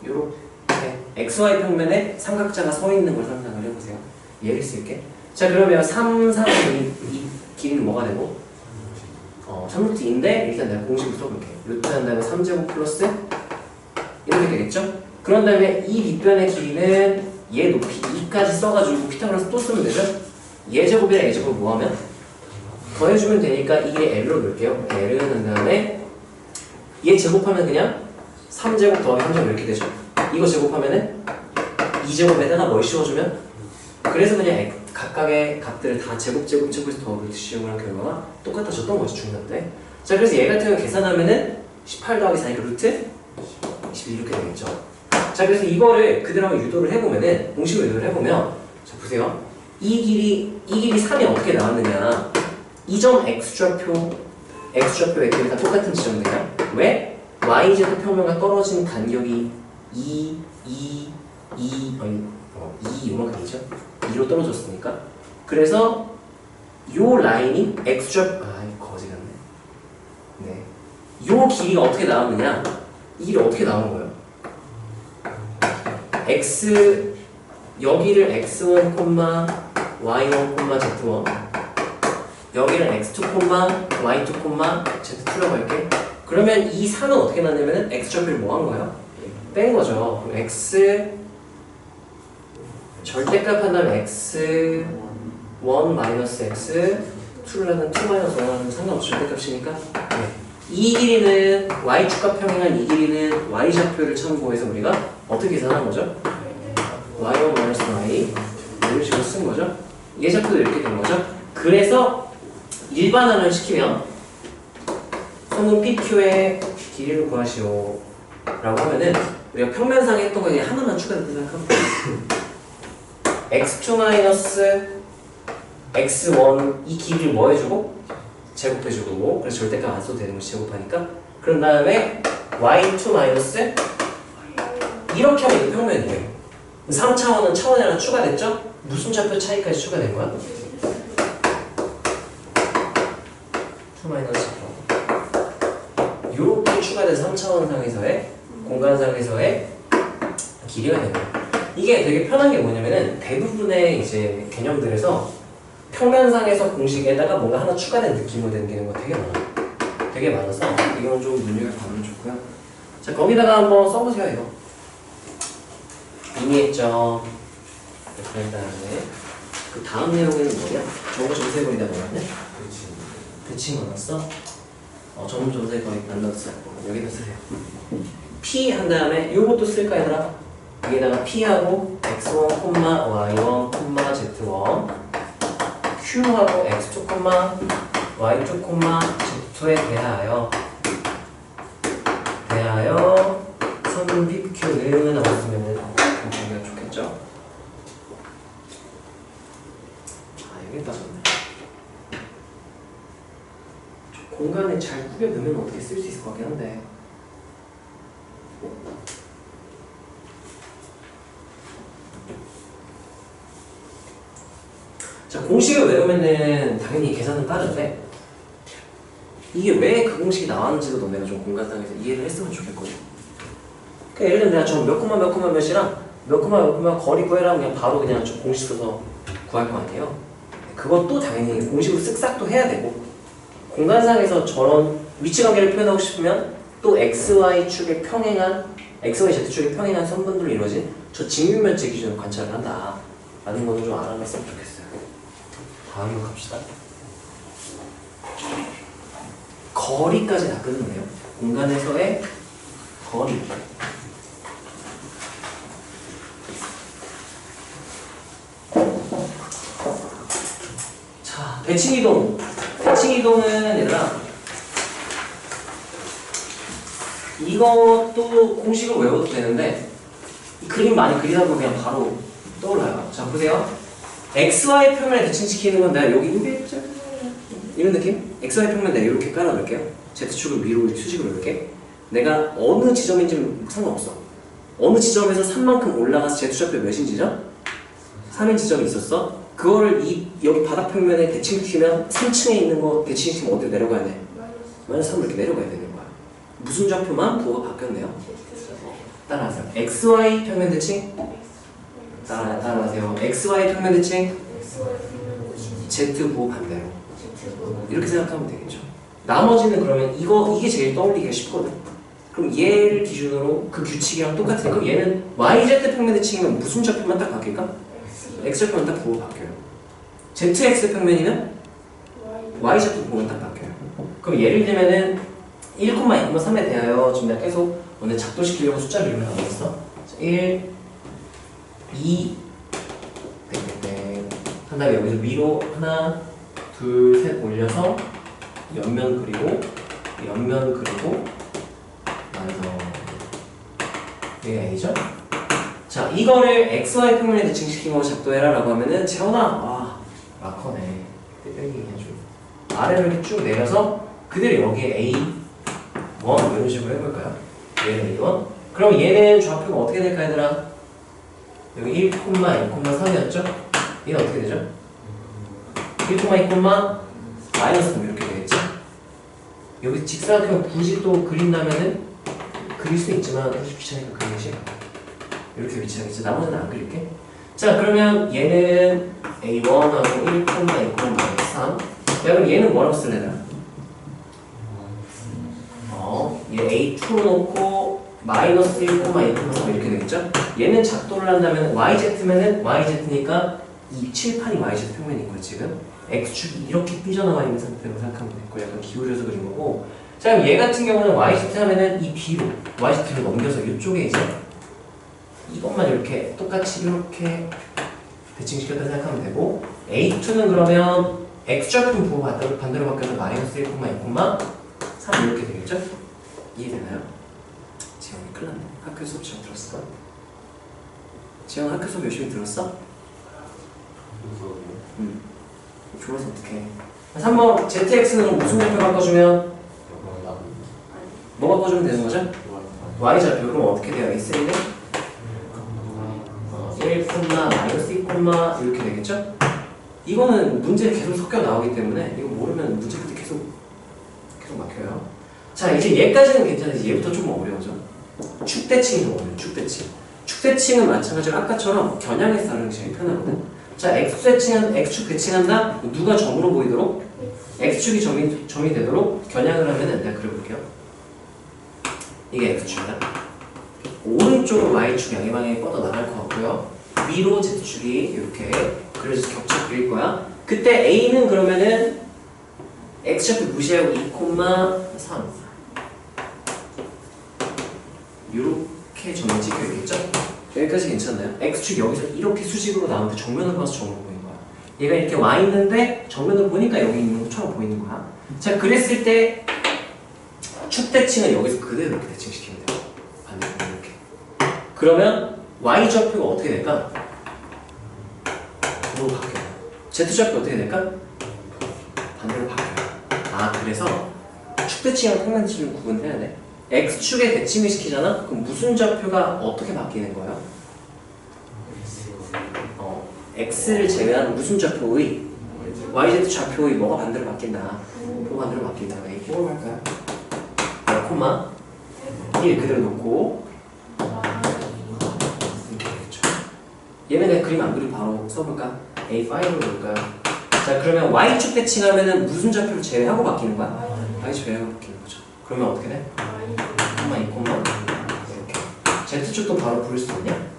[SPEAKER 1] 요렇게 XY 평면에 삼각자가 서 있는 걸 상상을 해보세요. 예를 쓸게. 자 그러면 3, 3, 2 길이는 뭐가 되고? 3루트 2인데 일단 내가 공식을 써볼게. 루트 한 다음에 3제곱 플러스 이렇게 되겠죠? 그런 다음에 이 밑변의 길이는 얘 높이 2까지 써가지고 피타고라스 또 쓰면 되죠? 얘 제곱이랑 얘 제곱 뭐하면? 더해주면 되니까 이게 L로 넣을게요. L은 한 다음에 얘 제곱하면 그냥 3제곱 더하기 3제곱 이렇게 되죠? 이거 제곱하면은 2제곱에다가 뭘 씌워주면? 그래서 그냥 각각의 값들을 다 제곱해서 더 루트 씌용을 한 결과가 똑같아졌던 거지 중간 때. 자 그래서 얘 같은 경우 계산하면은 18 더하기 4니까 루트 21 이렇게 되겠죠. 자 그래서 이거를 그대로 한번 유도를 해보면은 공식을 유도를 해보면 자 보세요. 이 길이 3이 어떻게 나왔느냐. 이 점 x좌표 웨이트가 다 똑같은 지점이냐? 왜? yz 평면과 떨어진 간격이 2 요만큼이죠? 2로 떨어졌으니까. 그래서 요 라인이 x좌표 거지 같네. 네. 요 길이가 어떻게 나왔느냐? 이 길이 어떻게 나온 거예요? 여기를 x1, y1, z1 여기를 x2, y2, z2라고 할게. 그러면 이 4는 어떻게 나냐면은 x좌표를 뭐 한 거예요? 뺀 거죠. 그럼 x 절대값 한다면 x1 마이너스 x 2를 하든 2 마이너스 1을 하든 상관없이 절대값이니까 네. 이 길이는 y축과 평행한 이 길이는 y좌표를 참고해서 우리가 어떻게 계산한 거죠? y1 마이너스 y 이런 식으로 쓴 거죠. 얘 좌표도 이렇게 된 거죠. 그래서 일반화를 시키면 선분 PQ의 길이를 구하시오 라고 하면은 우리가 평면상에 했던 거 그냥 하나만 추가됐다 생각하면 x2 x1 이 길이를 뭐 해주고? 제곱해주고 그래서 절대값 안 써도 되는 거지 제곱하니까 그런 다음에 y2 이렇게 하면 이거 평면이에요. 3차원은 차원이 하나 추가됐죠? 무슨 좌표 차이까지 추가된 거야? 2 마이너스 이렇게 추가된 3차원상에서의 공간상에서의 길이가 되는 거예요. 이게 되게 편한 게 뭐냐면은 대부분의 이제 개념들에서 평면상에서 공식에다가 뭔가 하나 추가된 느낌으로 되는 경우가 되게 많아서 이건 좀 눈여겨보면 좋고요. 자 거기다가 한번 써보세요 이거. 이미 했죠. 그런 다음에 그 다음 내용에는 뭐냐? 정보 점세거리다 뭐였냐? 대칭 넣었어? 정보 점세거리 안 넣었어. 여기다 쓰세요. P 한 다음에 요것도 쓸까 얘들아? 여기다가 P하고 x1, y1, z1 Q하고 X축, Y축, Z에 대하여 선 PQ는 나왔으면은 굉장히 좋겠죠? 여기 빠졌네. 공간에 잘 꾸겨 넣으면 어떻게 쓸 수 있을 것 같긴 한데. 자, 공식을 외우면은 당연히 계산은 빠른데 이게 왜 그 공식이 나왔는지도 너네가 좀 공간상에서 이해를 했으면 좋겠거든. 그러니까 예를 들면 내가 저 몇 콤마 몇이랑 몇 콤마 거리 구해라 그냥 바로 그냥 저 공식 써서 구할 거 아니에요. 그것도 당연히 공식으로 쓱싹 또 해야 되고, 공간상에서 저런 위치관계를 표현하고 싶으면 또 XY축의 평행한 XYZ축의 평행한 선분들로 이루어진 저 직육면체 기준으로 관찰을 한다 라는 거는 좀 알아놨으면 좋겠어요. 다음으로 갑시다. 거리까지 다 끊는데요. 공간에서의 거리. 자, 대칭이동. 대칭이동은 얘들아 이것도 공식을 외워도 되는데 이 그림 많이 그리다 보면 그냥 바로 떠올라요. 자, 보세요. XY 평면에 대칭시키는 건 내가 여기 이런 느낌? XY 평면 내가 이렇게 깔아놓을게요. Z축을 위로 수직으로 이렇게. 내가 어느 지점인지 상관없어. 어느 지점에서 3만큼 올라가서 Z축표 몇인 지점? 3인 지점이 있었어. 그거를 여기 바닥 평면에 대칭시키면 3층에 있는 거 대칭시키면 어디로 내려가야 돼? 마이너스 3으로 이렇게 내려가야 되는 거야. 무슨 좌표만 부호가 바뀌었네요. 따라하세요. XY 평면 대칭. 따라하세요. XY 평면 대칭. Z 부호 반대로. 이렇게 생각하면 되겠죠. 나머지는 그러면 이게 제일 떠올리기가 쉽거든. 그럼 얘를 기준으로 그 규칙이랑 똑같으니까 그럼 얘는 YZ 평면 대칭이면 무슨 좌표만 딱 바뀔까? X 좌표만 딱 부호 바뀌어요. ZX 평면이면 Y 좌표 부호만 딱 바뀌어요. 그럼 예를 들면은 1,2,3에 대하여 지금 내가 계속 오늘 작동시키려고 숫자를 이렇게 나눴어. 1, 2, 한 다음에 여기서 위로 하나, 둘, 셋 올려서 옆면 그리고 나서 얘가 A죠? 자, 이거를 XY 평면에 대칭시키고 작도해라 라고 하면은 재원아, 마커네. 빼빼기 해줘. 아래로 이렇게 쭉 내려서 그대로 여기에 A1 이런 식으로 해볼까요? 얘는 A1. 그럼 얘는 좌표가 어떻게 될까 얘들아? 여기 1,2,3이었죠? 얘는 어떻게 되죠? 1,2, 마이너스 3 이렇게 되겠죠? 여기 직사각형 굳이 또 그린다면은 그릴 수 있지만 사실 귀찮으니까 그리기 싫어. 이렇게 위치하겠죠? 나머지는 안 그릴게. 자, 그러면 얘는 A1하고 1,2, 마이너스 3. 야, 그럼 얘는 뭐라고 쓸래나? 얘 A2로 놓고 마이너스 1,2,3 이렇게 되겠죠? 얘는 작도를 한다면 YZ면은 YZ니까 이 칠판이 YZ 평면인 거예요, 지금. X축이 이렇게 삐져나와 있는 상태로 생각하면 되고 약간 기울여서 그린 거고. 자, 그럼 얘 같은 경우는 YZ 하면은 이 B로 YZ를 넘겨서 이쪽에 이제 이것만 이렇게 똑같이 이렇게 대칭시켰다 생각하면 되고, A2는 그러면 X좌표 부호 반대로 바뀌어서 마이너스 1,2,3 이렇게 되겠죠? 이해되나요? 지영이 큰일 났네. 학교 수업 잘 들었어? 지영 학교 수업 열심히 들었어? 졸아서 어떡해. 3번 ZX는 무슨 좌표 바꿔주면? 뭐 바꿔주면 되는 거죠? Y좌표. 그럼 어떻게 돼요? S1은? 1, 마이너스 2, 이렇게 되겠죠? 이거는 문제에 계속 섞여 나오기 때문에 이거 모르면 문제 끝에 계속 막혀요. 자, 이제 얘까지는 괜찮은데 얘부터 좀 어려워져. 축대칭이 좀 어려워요. 축대칭은 마찬가지로 아까처럼 겨냥해서 다루는 게 제일 편하거든. 자, X축 대칭한다? 누가 점으로 보이도록? X축이 점이 되도록 겨냥을 하면 내가 그려볼게요. 이게 X축이다. 오른쪽으로 Y축 양의 방향에 뻗어 나갈 것 같고요. 위로 Z축이 이렇게 그려져서 겹쳐 그릴 거야. 그때 A는 그러면은 X좌표 무시하고 2,3 이렇게 점이 찍혀 있겠죠? 여기까지 괜찮나요? X축이 여기서 이렇게 수직으로 나오는데 정면으로 봐서 점으로 보이는 거야. 얘가 이렇게 와 있는데 정면으로 보니까 여기 있는 것처럼 보이는 거야. 자, 그랬을 때 축대칭은 여기서 그대로 이렇게 대칭시키면 돼요. 반대로 이렇게. 그러면 y 좌표가 어떻게 될까? 반대로 바뀌어요. z 좌표가 어떻게 될까? 반대로 바뀌어요. 아, 그래서 축대칭이랑 평면대칭을 구분해야 돼. x축에 대칭을 시키잖아? 그럼 무슨 좌표가 어떻게 바뀌는 거예요? x를 제외한 무슨 좌표의 yz 좌표의 뭐가 반대로 바뀐다. 뭐가 반대로 바뀐다. 이렇게 할까요? 1 그대로 놓고 이렇게 되겠죠. 얘는 그냥 그림 안 그리고 바로 써볼까? A5로 볼까요? 자, 그러면 y축 대칭하면은 무슨 좌표를 제외하고 바뀌는 거야? y 제외하고 바뀌는 거죠. 그러면 어떻게 돼? 콤마 2 콤마 이렇게. z축도 바로 부를 수 있냐?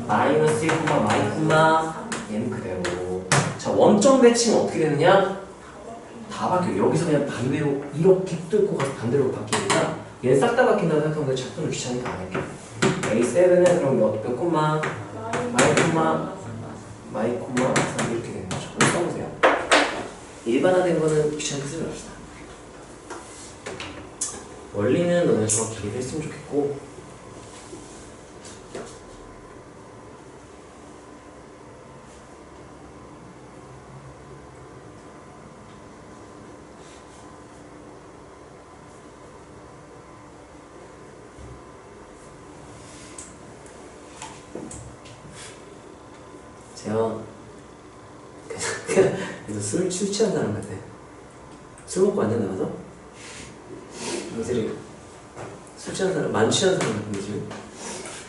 [SPEAKER 1] 마이너스 1 콤마 y 콤마 얘는 그대로. 자, 원점 대칭은 어떻게 되느냐? 다 바뀌어요. 여기서 그냥 반대로 이렇게 뚫고 가서 반대로 바뀌니까 얘는 싹 다 바뀐다고 생각하면 작동을 귀찮으니까 안 할게요. A7은 그럼 몇 콤마? 마이 콤마 3 이렇게 되는 거죠. 그럼 써보세요. 일반화된 거는 귀찮게 쓰지 맙시다. 원리는 너네 정확히 이해를 했으면 좋겠고, 제가 그래서 술 취한 사람 같아. 술 먹고 완전 나가서 이들이 술 취한 사람, 만취한 사람 같은데 지금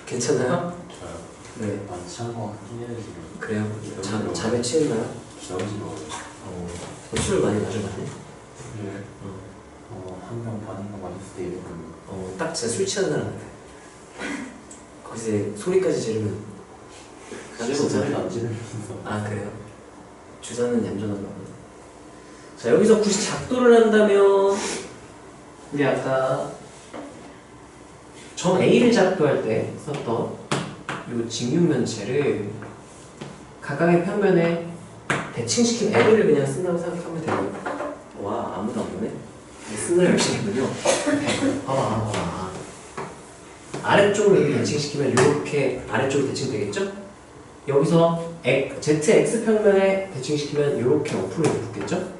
[SPEAKER 1] 괜찮아요?
[SPEAKER 2] 저요?
[SPEAKER 1] 네.
[SPEAKER 2] 안 취한 거 같긴 해요 지금.
[SPEAKER 1] 그래요? 잠에 취했나요?
[SPEAKER 2] 기억지러워요.
[SPEAKER 1] 술 많이 마신 거 아니에요?
[SPEAKER 2] 네. 한 병 반인가 마셨을 때 이랬거든요.
[SPEAKER 1] 딱 진짜 술 취한 사람 같아. 거기서 이제 소리까지 지르면
[SPEAKER 2] 소리를 안 지르면서.
[SPEAKER 1] 아, 그래요? 주사는 얌전한 거. 자, 여기서 굳이 작도를 한다면 우리 아까 점 A를 작도할 때 썼던 이 직육면체를 각각의 편면에 대칭시킨 L을 그냥 쓴다고 생각하면 돼요. 와, 아무도 안 보네? 쓰느라 열심히 했군요. 봐봐. 아래쪽으로 이렇게 대칭시키면 이렇게 아래쪽으로 대칭되겠죠? 여기서 ZX 평면에 대칭시키면 이렇게 옆으로 붙겠죠?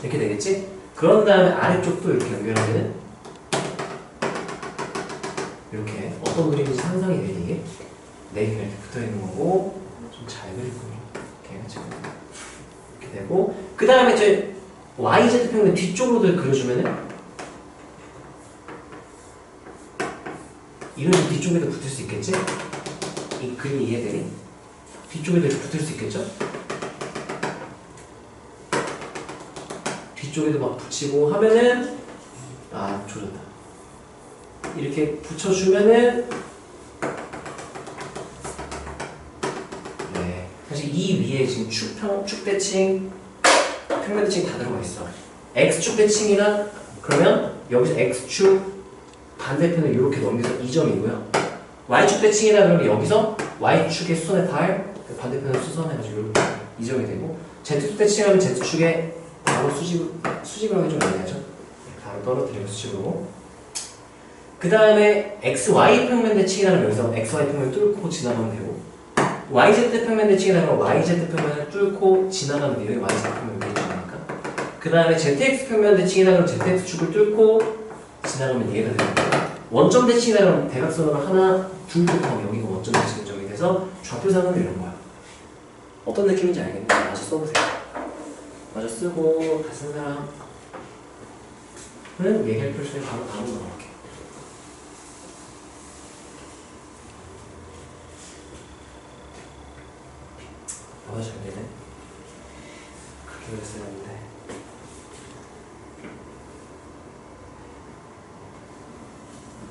[SPEAKER 1] 이렇게 되겠지? 그런 다음에 아래쪽도 이렇게 연결하면 이렇게 어떤 그림인지 상상이 되니 이게 4개가 이렇게 붙어있는 거고 좀 잘 그리고요. 이렇게 지금 이렇게 되고 그 다음에 저 YZ 평면 뒤쪽으로도 그려주면은 이런 뒤쪽에도 붙을 수 있겠지? 이 그림 이해되니? 뒤쪽에도 이렇게 붙을 수 있겠죠? 뒤쪽에도 막 붙이고 하면은 아, 조졌다. 이렇게 붙여주면은 네, 사실 이 위에 지금 축대칭, 평면대칭 다 들어가 있어. X축 대칭이나 그러면 여기서 X축 반대편을 이렇게 넘겨서 2점이고요. Y축 대칭이다 그러면 여기서 Y축의 수선의 달 반대편을 수선해가지고 이렇게 2점이 되고 Z축 대칭하면 Z축에 바로 수직을 하기 좀 애매하죠. 바로 떨어뜨리고 수직으로. 그 다음에 XY 평면 대칭이라면 여기서 XY 평면을 뚫고 지나가면 되고 YZ 평면 대칭이라면 YZ 평면을 뚫고 지나가면 돼요. YZ 평면 여기 있으니까. 그 다음에 ZX 평면 대칭이라면 ZX축을 뚫고 지나가면 얘가 됩니다. 원점 대칭이다 그러면 대각선으로 하나, 둘부터 여기가 원점 대칭 점이 돼서 좌표상은 이런 거야. 어떤 느낌인지 알겠네. 마저 써보세요. 마저 쓰고 다 쓴 사람은 얘기할 표시에 바로 넘어갈게. 잘 되네. 그렇게 그랬어야 했는데.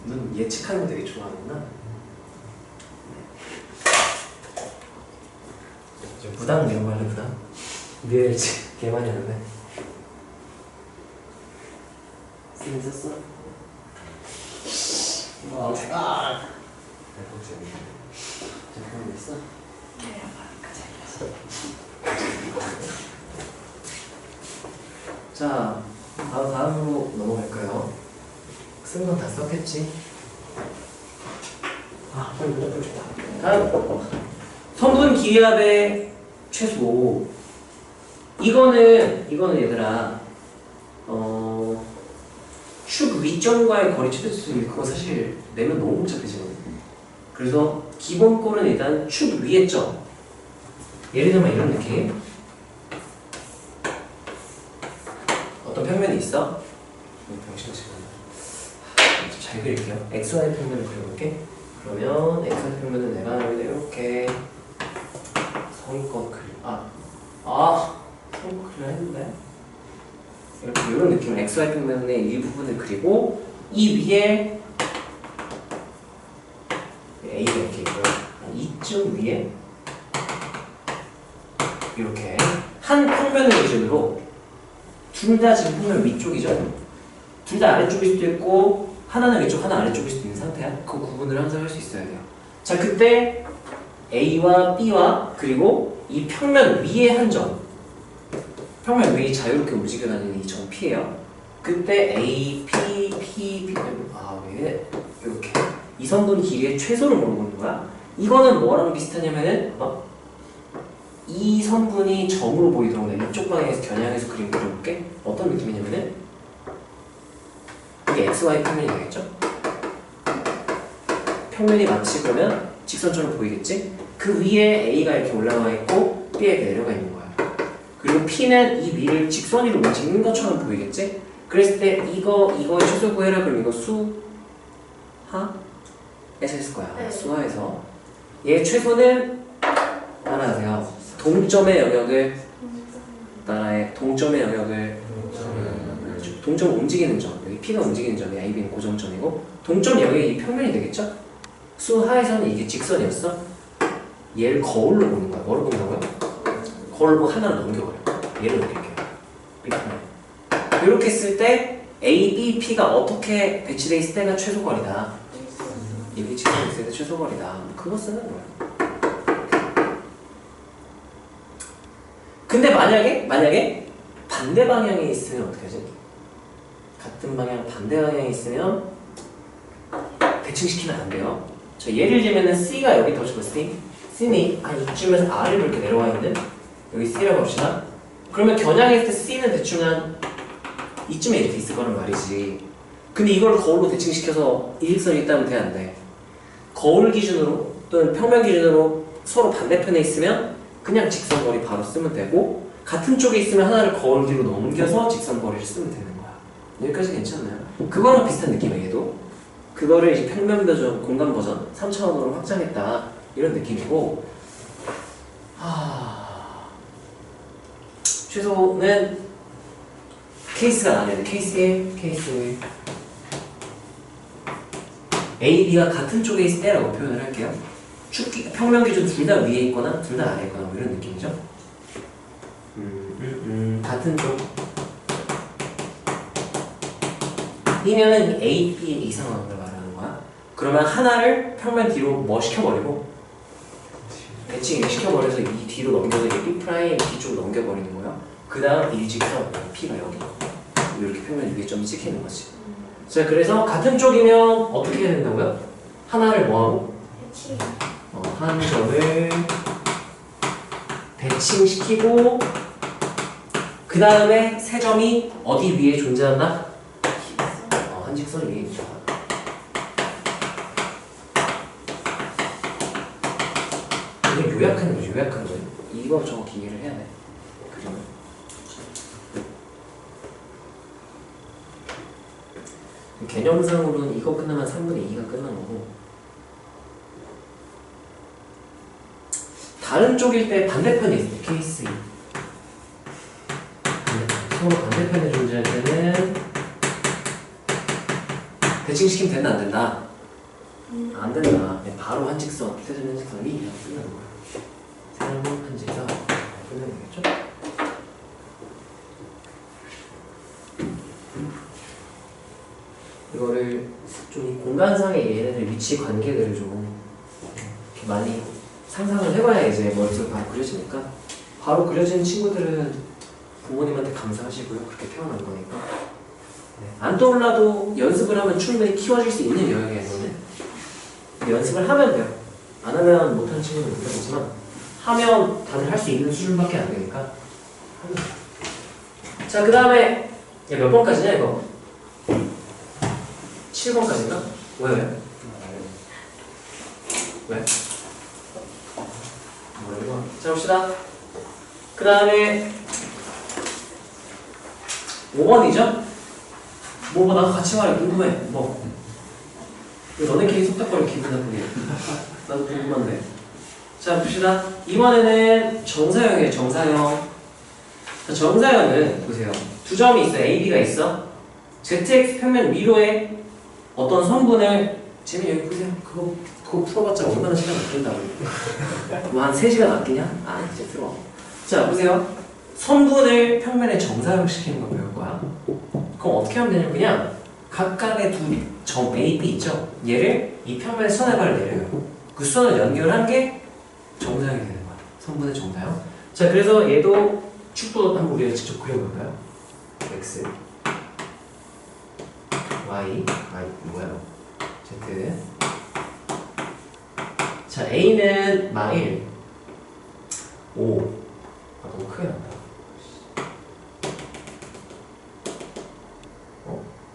[SPEAKER 1] 넌 예측하는 거 되게 좋아하는구나. 부당 이런 거 하는 부당? 네 예측 개 많이 하는데. 쓰긴 썼어?
[SPEAKER 2] 아.
[SPEAKER 1] 네,
[SPEAKER 2] 됐어?
[SPEAKER 1] 자, 다음으로 넘어갈까요? 쓰는 건 다 썼겠지? 아, 빨리 물어볼 줬다. 다음. 성분 기압의 최소. 이거는 얘들아, 축 위점과의 거리 최대수인데 그거 사실 내면 너무 복잡해지거든. 그래서 기본 꼴은 일단 축 위에 점. 예를 들면 이런 느낌. 어떤 평면이 있어? 병신을 지금 잘 그릴게요. XY 평면을 그려볼게. 그러면 XY 평면은 내가 이렇게 성의껏 성의껏 그려야 했는데 이렇게 이런 느낌으로 XY 평면의 이 부분을 그리고 이 위에 A가 이렇게 있고요. 이쯤 위에 이렇게 한 평면을 기준으로 둘 다 지금 평면 위쪽이죠. 둘 다 아래쪽일 수도 있고 하나는 위쪽, 하나 아래쪽일 수도 있는 상태야. 그 구분을 항상 할 수 있어야 돼요. 자, 그때 A와 B와 그리고 이 평면 위에 한 점, 평면 위에 자유롭게 움직여 다니는 이 점 P예요. 그때 A, P, P, P 왜 이렇게 이 선분 길이의 최소를 물어보는 거야. 이거는 뭐랑 비슷하냐면은 이 선분이 점으로 보이도록 내가 이쪽 방향에서 겨냥해서 그림 그려볼게. 어떤 느낌이냐면은 이게 XY 평면이 되겠죠? 평면이 마치 그러면 직선처럼 보이겠지? 그 위에 A가 이렇게 올라가 있고 B가 이렇게 내려가 있는 거야. 그리고 P는 이 위를 직선 위로 움직이는 것처럼 보이겠지? 그랬을 때 이거의 최소 구해라. 그럼 이거 수하에서 했을 거야.
[SPEAKER 3] 네.
[SPEAKER 1] 수하에서 얘 최소는 따라하세요. 동점의 영역을 따라해. 동점의 영역을 동점 움직이는 점, 여기 P가 움직이는 점이 A, B는 고정점이고 동점 영역이 이 평면이 되겠죠? 수하에서는 이게 직선이었어. 얘를 거울로 보는 거야. 뭐로 본다고요? 거울로 보고 하나를 넘겨버려. 얘를 넘길게요. 이렇게 했을 때 A, B, P가 어떻게 배치되어 있을 때가 최소거리다. 이게 직선이 있을 때 최소거리다. 그거 쓰는 거야. 근데 만약에 반대 방향에 있으면 어떻게 하지? 같은 방향 반대 방향에 있으면 대칭시키면 안 돼요. 자, 예를 들면은 C가 여기 더 주고 C는 한 이쯤에서 R로 이렇게 내려와 있는 여기 C라고 합시다. 그러면 겨냥했을 때 C는 대충 한 이쯤에 이렇게 있을 거란 말이지. 근데 이걸 거울로 대칭시켜서 일직선이 있다면 돼, 안 돼? 거울 기준으로 또는 평면 기준으로 서로 반대편에 있으면 그냥 직선거리 바로 쓰면 되고 같은 쪽에 있으면 하나를 거울 뒤로 넘겨서 직선거리를 쓰면 되는 거야. 여기까지 괜찮나요? 그거랑 비슷한 느낌이에요. 얘도 그거를 이제 평면 버전, 공간 버전 3차원으로 확장했다 이런 느낌이고 최소는 케이스가 나뉘어야 돼. 케이스 1, 케이스 1 A, B가 같은 쪽에 있을 때라고 표현을 할게요. 평면 기준 둘 다 위에 있거나 둘 다 아래에 있거나 뭐 이런 느낌이죠. 같은 쪽 이면은 A, B 이 상황을 말하는 거야. 그러면 하나를 평면 뒤로 뭐 시켜버리고 대칭 시켜버려서 이 뒤로 넘겨서 B 프라임 뒤쪽으로 넘겨버리는 거야. 그 다음 일직선 P가 여기 이렇게 평면 위에 점이 찍히는 거지. 자, 그래서 같은 쪽이면 어떻게 해야 된다고요? 하나를 뭐하고?
[SPEAKER 3] 대칭.
[SPEAKER 1] 한 점을 대칭시키고 그 다음에 세 점이 어디 위에 존재한다? 한 직선 위에 있죠. 이거 요약하는 거죠. 요약하는 거예요. 이거 정확히 이해를 해야 돼. 그림을. 개념상으로는 이거 끝나면 3분의 2가 끝난 거고 다른 쪽일 때 반대편에 있을 때 케이스 2 서로 반대편에 존재할 때는 대칭시키면 된다 안 된다? 안 된다. 그냥 바로 한직선, 세점 한직선이 그냥 끝나는 거야. 세점 한직선 끝내면 되겠죠? 이거를 좀 이 공간상의 얘네들 위치 관계들을 좀 이렇게 많이 상상을 해봐야 이제 머릿속에 바로 그려지니까 바로 그려지는 친구들은 부모님한테 감사하시고요. 그렇게 태어난 거니까. 네. 안 떠올라도 연습을 하면 충분히 키워질 수 있는 영역이에요. 이거는. 연습을 하면 돼요. 안 하면 못하는 친구는 못하겠지만 하면 다들 할 수 있는 수준밖에 안 되니까. 자, 그 다음에 몇 번까지냐 이거? 7번까지인가? 왜? 왜? 이거. 자, 봅시다. 그 다음에 5번이죠? 뭐 나도 같이 말해. 궁금해. 뭐? 왜 너네끼리 속닥거려 기분 나쁘게. 나도 궁금한데. 자, 봅시다. 이번에는 정사형이에요. 정사형. 자, 정사형은 보세요. 두 점이 있어요. A, B가 있어. ZX 평면 위로에 어떤 성분을 재민이 여기 보세요. 그거 풀어봤자 얼마나 시간 아낀다고. 뭐 한 3시간 아끼냐? 아, 이제 풀어. 자, 보세요. 성분을 평면에 정사형시키는 걸 배울 거야. 그럼 어떻게 하면 되냐면 그냥 각각의 두 점 A, B 있죠? 얘를 이 평면에 선의 발을 내려요. 그 선을 연결한 게 정사형이 되는 거야. 성분의 정사형. 자, 그래서 얘도 축도 한번 우리가 직접 그려볼까요? X Y 뭐야? Z. 자, A는 마일 5. 아, 너무 크게 났다.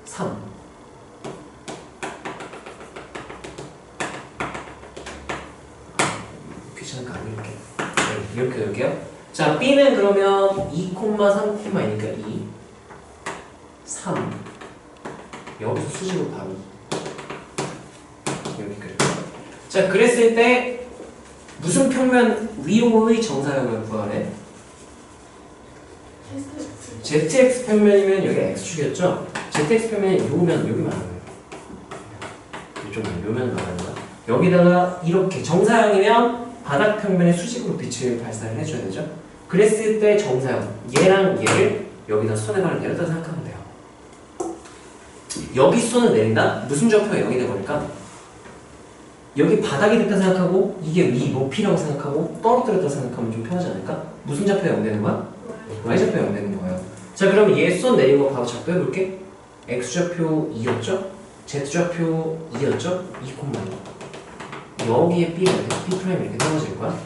[SPEAKER 1] 3. 귀찮으니까 안 이렇게. 네, 이렇게 넣을게요. 자, B는 그러면 2, 3,2니까 2. 3. 여기서 수직으로 바로 이렇게 그릴게요. 자, 그랬을 때 무슨 평면 위로의 정사형을 구하래? ZX 평면이면 여기 X축이었죠? ZX 평면이 요면 여기 말하는 거예요. 이쪽은 요면 말하는 거야. 여기다가 이렇게 정사형이면 바닥 평면에 수직으로 빛을 발사를 해줘야 되죠? 그랬을 때 정사형 얘랑 얘를 여기다 손에 발을 내렸다 생각하면 돼요. 여기 손을 내린다? 무슨 좌표가 0이 돼버릴까? 여기 바닥이 됐다 생각하고 이게 위 높이라고 생각하고 떨어뜨렸다 생각하면 좀 편하지 않을까? 무슨 좌표가 0 되는 거야? Y좌표가 0 되는 거예요. 자, 그럼 얘 손 내린 거 바로 작도해볼게. X좌표 2였죠? Z좌표 2였죠? 2,2. 여기에 B가 B' 이렇게 떨어질 거야.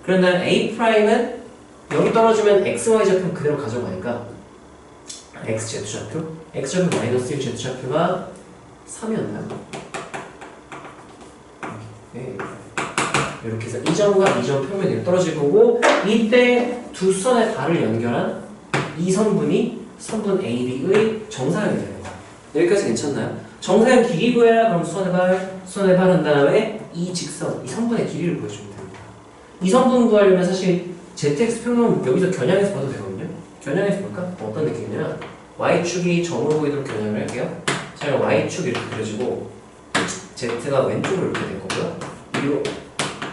[SPEAKER 1] 그런데 A'은 여기 떨어지면 XY좌표 그대로 가져가니까 XZ좌표? X좌표 마이너스 1, Z좌표가 3이었나요? 네. 이렇게 해서 이 점과 이 점 평면이 떨어질 거고 이때 두 선의 발을 연결한 이 성분이 성분 AB의 정사형이 되는 거야. 여기까지 괜찮나요? 정사형 길이 구해라. 그럼 손에 발 한 다음에 이 직선, 이 성분의 길이를 보여주면 됩니다. 이 성분 구하려면 사실 ZX 평면 여기서 겨냥해서 봐도 되거든요. 겨냥해서 볼까? 어떤 느낌이냐면 Y축이 점으로 보이도록 겨냥을 할게요. 자, 그럼 Y축 이렇게 그려지고 Z가 왼쪽으로 이렇게 될 거고요. 위로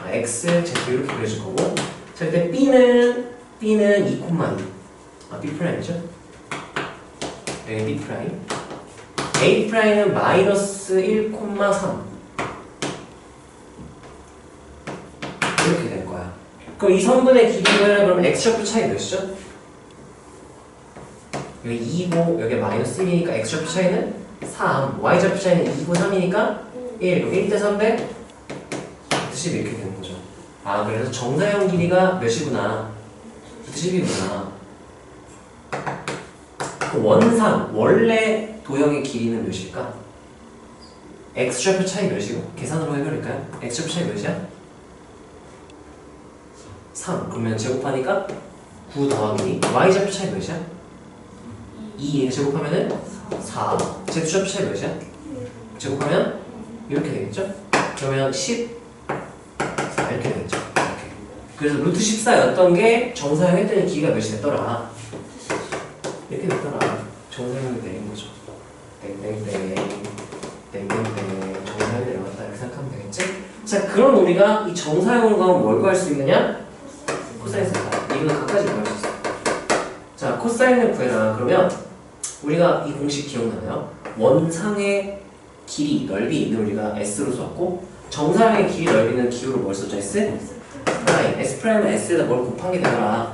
[SPEAKER 1] X, Z 이렇게 그려질 거고. 자, 이때 B는 2,2. B'이죠? 네, B'. A'는 마이너스 1,3. 이렇게 될 거야. 그럼 이 성분의 길이는 그럼 X좌표 차이 몇이죠? 여기 2고 여기 마이너스 1이니까 X좌표 차이는 3. Y좌표 차이는 2고 3이니까 1. 그럼 1대 3대 10 이렇게 되는 거죠. 아, 그래서 정사형 길이가 몇이구나. 10이구나. 그 원상, 원래 도형의 길이는 몇일까? X좌표 차이 몇이고? 계산으로 해버릴까요? X좌표 차이 몇이야? 3. 그러면 제곱하니까 9 더하기 Y좌표 차이 몇이야? 2. 제곱하면은 4. Z좌표 차이 몇이야? 제곱하면 이렇게 되겠죠? 그러면 10 이렇게 되겠죠. 이렇게. 그래서 루트 14였던 게 정사형 했더니 길이가 몇이 됐더라. 이렇게 됐더라. 정사형이 내린 거죠. 땡땡땡 땡땡땡 정사형이 내려갔다 이렇게 생각하면 되겠지? 자, 그럼 우리가 이 정사형으로 가면 뭘 구할 수 있느냐? 코사인 세타. 이거는 각가지 구할 수 있어. 자, 코사인을 구해라. 그러면 우리가 이 공식 기억나나요? 원상의 길이, 넓이 있는 우리가 S로 썼고 정사형의 길이, 넓이는 기호로 뭘 썼죠? S? 코사인 S 프라임은 S에다 뭘 곱한 게 되더라.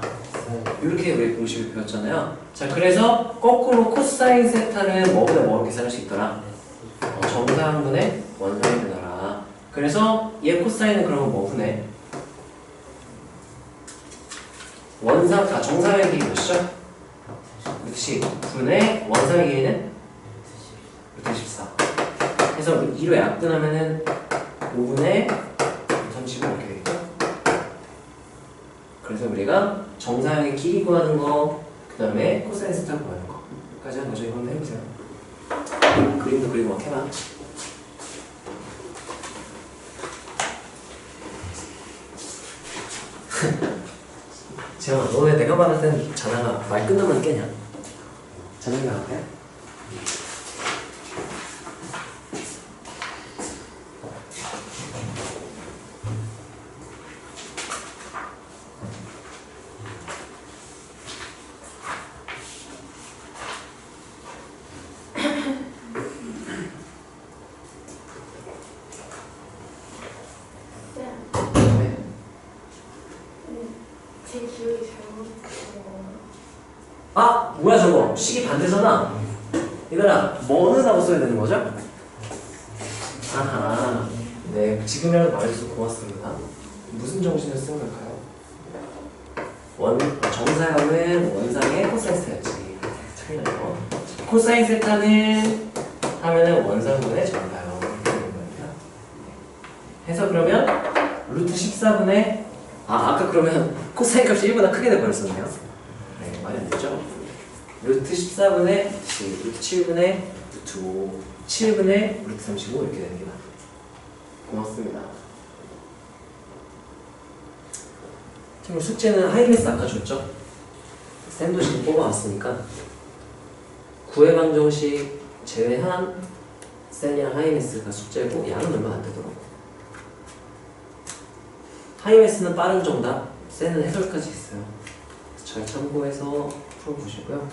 [SPEAKER 1] 이렇게 우리 공식을 배웠잖아요. 자, 그래서 거꾸로 코사인 세타는 뭐보다 뭐로 계산할 수 있더라? 정사분의 원상이 되더라. 그래서 얘 코사인은 그러면 뭐분의? 정상의 길이 몇이죠? 60 분의 원상의 길이는? 14. 그래서 2로 약분하면은 5분의 35 이렇게 되겠죠? 그래서 우리가 정사형의 길이 구하는 거, 그 다음에 코사인 세타 구하는 거까지 한 거죠. 이거 한번 해보세요. 그림도 그리고 막 해봐. 지영아, 너 왜 내가 받을 땐 자나가 말 끝나면 깨냐? 자나가 할까요?
[SPEAKER 3] 제 기억이 잘못됐어요.
[SPEAKER 1] 아! 뭐야 저거? 식이 반대잖아. 얘들아, 뭐는 하고 써야 되는 거죠? 아하. 네, 지금이라도 말해줘서 고맙습니다. 무슨 정신을 쓴 걸까요? 정사형은 원상의 코사인 세타였지. 틀려요. 코사인 세타는 하면은 원상분의 정사형 이렇게 되는 겁니다. 해서 그러면 루트 14분의 아까 그러면 코사인 값이 1보다 크게 돼버렸었네요. 네, 말이 안 됐죠? 루트 14분의 루트 7분의 루트 5 7분의 루트 35 이렇게 됩니다. 고맙습니다. 지금 숙제는 하이메스 아까 줬죠? 쌤도 지금 뽑아왔으니까 구해방정식 제외한 쌤이랑 하이메스가 숙제고 양은 얼마 안 되더라고. 하이메스는 빠른 정답, 쌤은 해설까지 있어요. 잘 참고해서 풀어보시고요.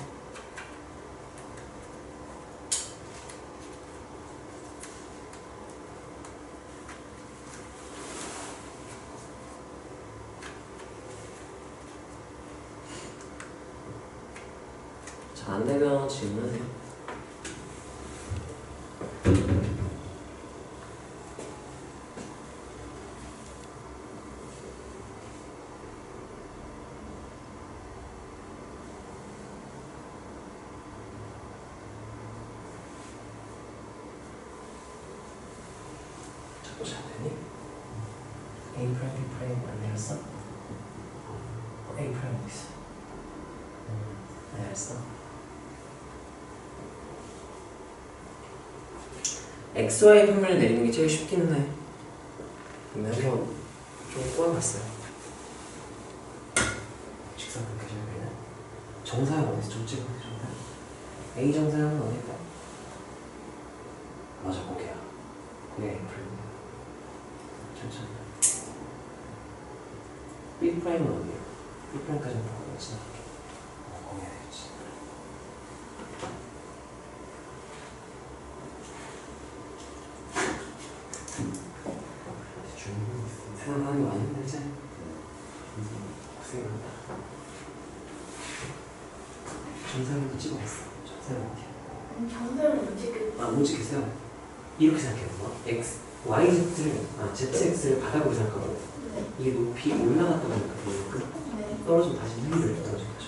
[SPEAKER 1] 자, 안 되면 질문하세요. 자꾸 잘 되니? A 프라임, B 프라임 안 내렸어? A 프라임 어디 있어? 내렸어? XY 평면을 내리는 게 제일 쉽기는 해. 근데 한번 좀 꼬아봤어요. 직선분께 저기는 정사형 어디서 좀 찍어보세요. 정사형. A 정사형은 어딜까? 맞아, 거기야. 거기가 A 프라임이야. 천천히. B 프라임은 어디야? B 프라임까지는 보고 지나갈게. 거기야 되겠지. 생각하는 게 많이 힘들지? 고생한다. 정사형도 찍어봤어. 정사형 어디야?
[SPEAKER 3] 아니 정사를 못 찍겠어.
[SPEAKER 1] 못 찍겠어요. 이렇게 생각해봐. YZ를, ZX를 바닥으로 생각하고
[SPEAKER 3] 네.
[SPEAKER 1] 이게 높이 올라갔다 보니까 보이고
[SPEAKER 3] 네.
[SPEAKER 1] 떨어지면 다시 위로 떨어질 거죠.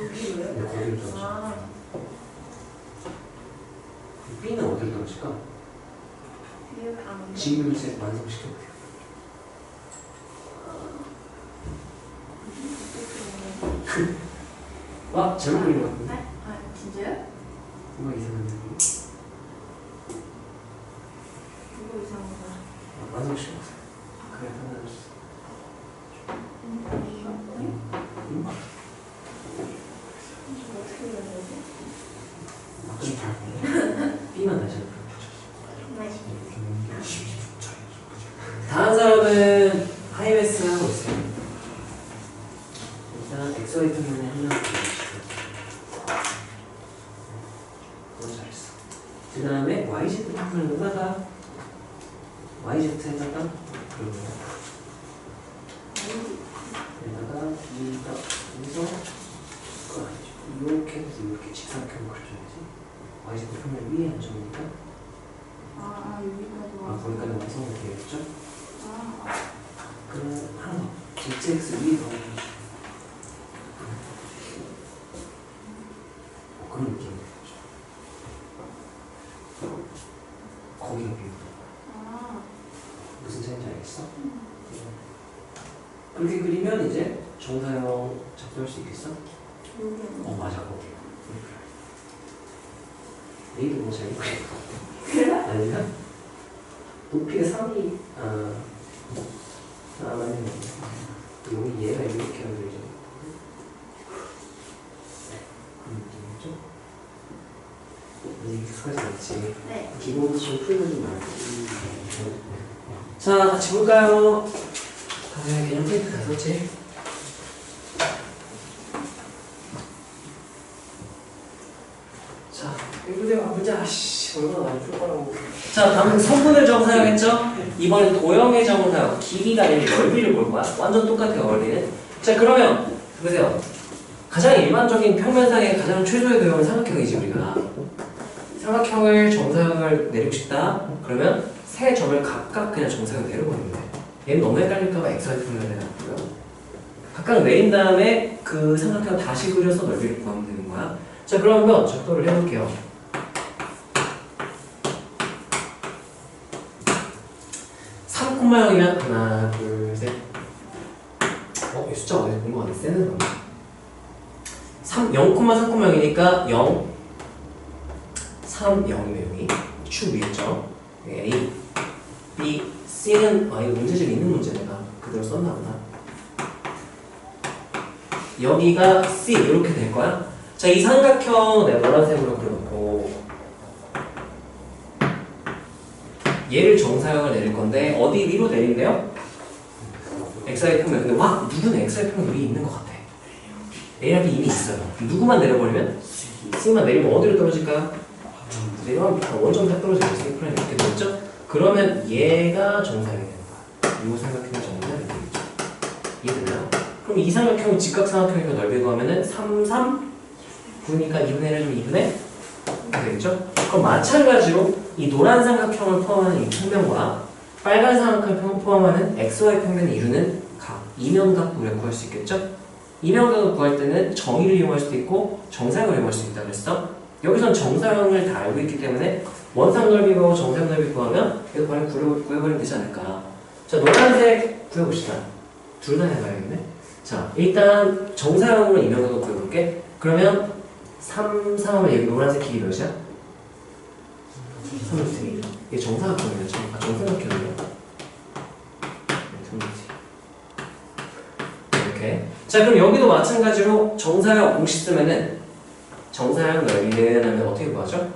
[SPEAKER 3] 여기로요?
[SPEAKER 1] 근데 거기로 떨어져.
[SPEAKER 3] 아,
[SPEAKER 1] B는 어디로 떨어질까?
[SPEAKER 3] 기억 안 나.
[SPEAKER 1] 지금 이제 완성시켜볼게요. 와, 잘못 그린 것 같은데?
[SPEAKER 3] 아, 진짜요?
[SPEAKER 1] 뭔가 이상한데?
[SPEAKER 3] 이거 이상한 거.
[SPEAKER 1] 완성시켜보세요. 그래, 편안해졌어.
[SPEAKER 3] 이거 어떻게 되는 거지?
[SPEAKER 1] 좀 잘 B만 다시 한번 펼쳐주세요. 다른 사람은 하이웨스 하고 있어요. 일단 XY 평면에 한 명씩 그려주세요. 너무 잘했어. 그 다음에 YZ 평면에다가 YZ에다가 그려보세요. 이렇게 직사각형을 그려줘야지. y제곱 평면 위에 안정이니까.
[SPEAKER 3] 여기까지 와.
[SPEAKER 1] 거기까지 완성이 되겠죠?
[SPEAKER 3] 아,
[SPEAKER 1] 그러면 하나 더. zx 위에 더 올려주죠. 그런 느낌이 되죠. 거기가 비율.
[SPEAKER 3] 아,
[SPEAKER 1] 무슨 차이인지 알겠어? 그렇게 그리면 이제 정사형 작동할 수 있겠어?
[SPEAKER 3] 여기.
[SPEAKER 1] 맞아, 거기. A도 뭐 잘못 그린 거
[SPEAKER 3] 그래?
[SPEAKER 1] 아니야? 높이가 3이 맞네. 여기 얘가 이렇게 하면 되죠. 그런 느낌이죠? 이제 익숙하지 않지.
[SPEAKER 3] 네.
[SPEAKER 1] 기본도 좀 풀면 좀 말고. 자, 같이 볼까요? 다들 개념 테이프 다 썼지? 자, 이거 보자. 얼마나 많이 풀 거라고. 자, 다음은 성분을 정사형했죠? 이번엔 도형의 정사형. 길이가 아니라 넓이를 볼 거야. 완전 똑같아요, 원리는. 자, 그러면 보세요. 가장 일반적인 평면상의 가장 최소의 도형은 삼각형이지, 우리가. 삼각형을 정사형을 내리고 싶다. 그러면 세 점을 각각 그냥 정사형 내려버리면 돼. 얘는 너무 헷갈릴까봐 XY 평면을 해놨고요. 각각 내린 다음에 그 삼각형 다시 그려서 넓이를 구하면 되는 거야. 자, 그러면 적도를 해볼게요. 3,0이면 하나, 둘, 셋. 이 숫자 어디서 본 거 같아? 세는 거. 0,3,0이니까 0, 3, 0이네요, 여기. 축 위였죠? A, B, C는, 이거 문제집에 있는 문제 내가 그대로 썼나 보다. 여기가 C, 이렇게 될 거야. 자, 이 삼각형 내가 노란색으로 그려놓고 얘를 정사형을 내릴 건데 어디 위로 내린대요? XY 평면. 근데 와, 누구는 XY 평면 위에 있는 것 같아. A랑 B 이미 있어요. 누구만 내려버리면? C만 내리면 어디로 떨어질까요? 내려가면 원점 딱 떨어지고 C 프라임 이렇게 되겠죠? 그러면 얘가 정사형이 되는 거야. 이 삼각형이 정사형이 되겠죠. 이해되나요? 그럼 이 삼각형이 직각삼각형이니까 넓이 구하면은 3, 3, 9니까 2분의 1을 좀 2분의 이렇게 되겠죠? 그럼 마찬가지로 이 노란 삼각형을 포함하는 이 평면과 빨간 삼각형을 포함하는 XY 평면을 이루는 각, 이면각 우리가 구할 수 있겠죠? 이면각을 구할 때는 정의를 이용할 수도 있고 정사형을 이용할 수 있다 그랬어? 여기선 정사형을 다 알고 있기 때문에 원상 넓이 구하고 정사형 넓이 구하면 이거 바로 구해버리면 되지 않을까? 자, 노란색 구해봅시다. 둘 다 해봐야겠네. 자, 일단 정사형으로 이면각을 구해볼게. 그러면 3, 3하면 여기 노란색 길이 몇이야? 3m. 이게 정사각형이네. 정사각형이네. 이렇게. 자, 그럼 여기도 마찬가지로 정사형 공식 쓰면은 정사형 넓이는 하면 어떻게 구하죠?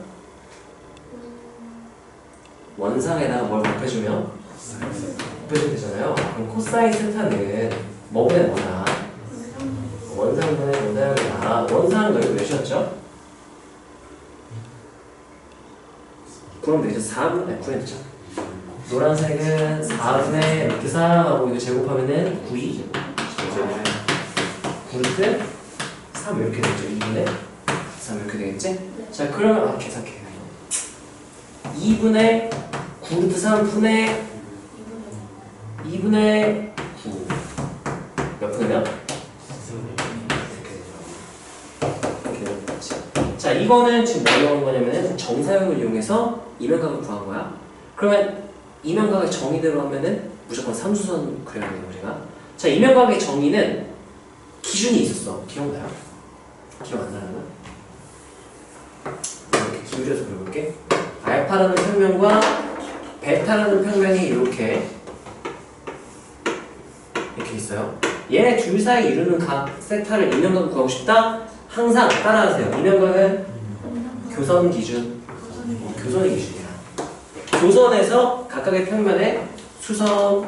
[SPEAKER 1] 원상에다가 뭘 곱해주면? 곱해주면 되잖아요. 그럼 코사인 세타는 뭐분의 뭐다? 원상분의 원상이다. 원상 넓이 몇이었죠? 그럼 이제 4분의 9에 넣자. 노란색은 4분의 루트 4하고 이거 제곱하면은 9이 9루트 3 이렇게 되죠. 2분의 3 이렇게 되겠지? 자, 그러면 계산해. 2분의 9루트 3분의 2분의 9 몇 분이면? 자, 이거는 지금 뭐 이용한 거냐면은 정사형을 이용해서 이면각을 구한 거야. 그러면 이면각의 정의대로 하면은 무조건 삼수선 그려야 돼요, 우리가. 자, 이면각의 정의는 기준이 있었어. 기억나요? 기억 안 나나? 이렇게 기울여서 그려볼게. 알파라는 평면과 베타라는 평면이 이렇게 있어요. 얘네 둘 사이 이루는 각 세타를 이면각을 구하고 싶다? 항상 따라하세요. 이면각은 교선 기준. 교선의 기준이야. 교선에서 각각의 평면에 수선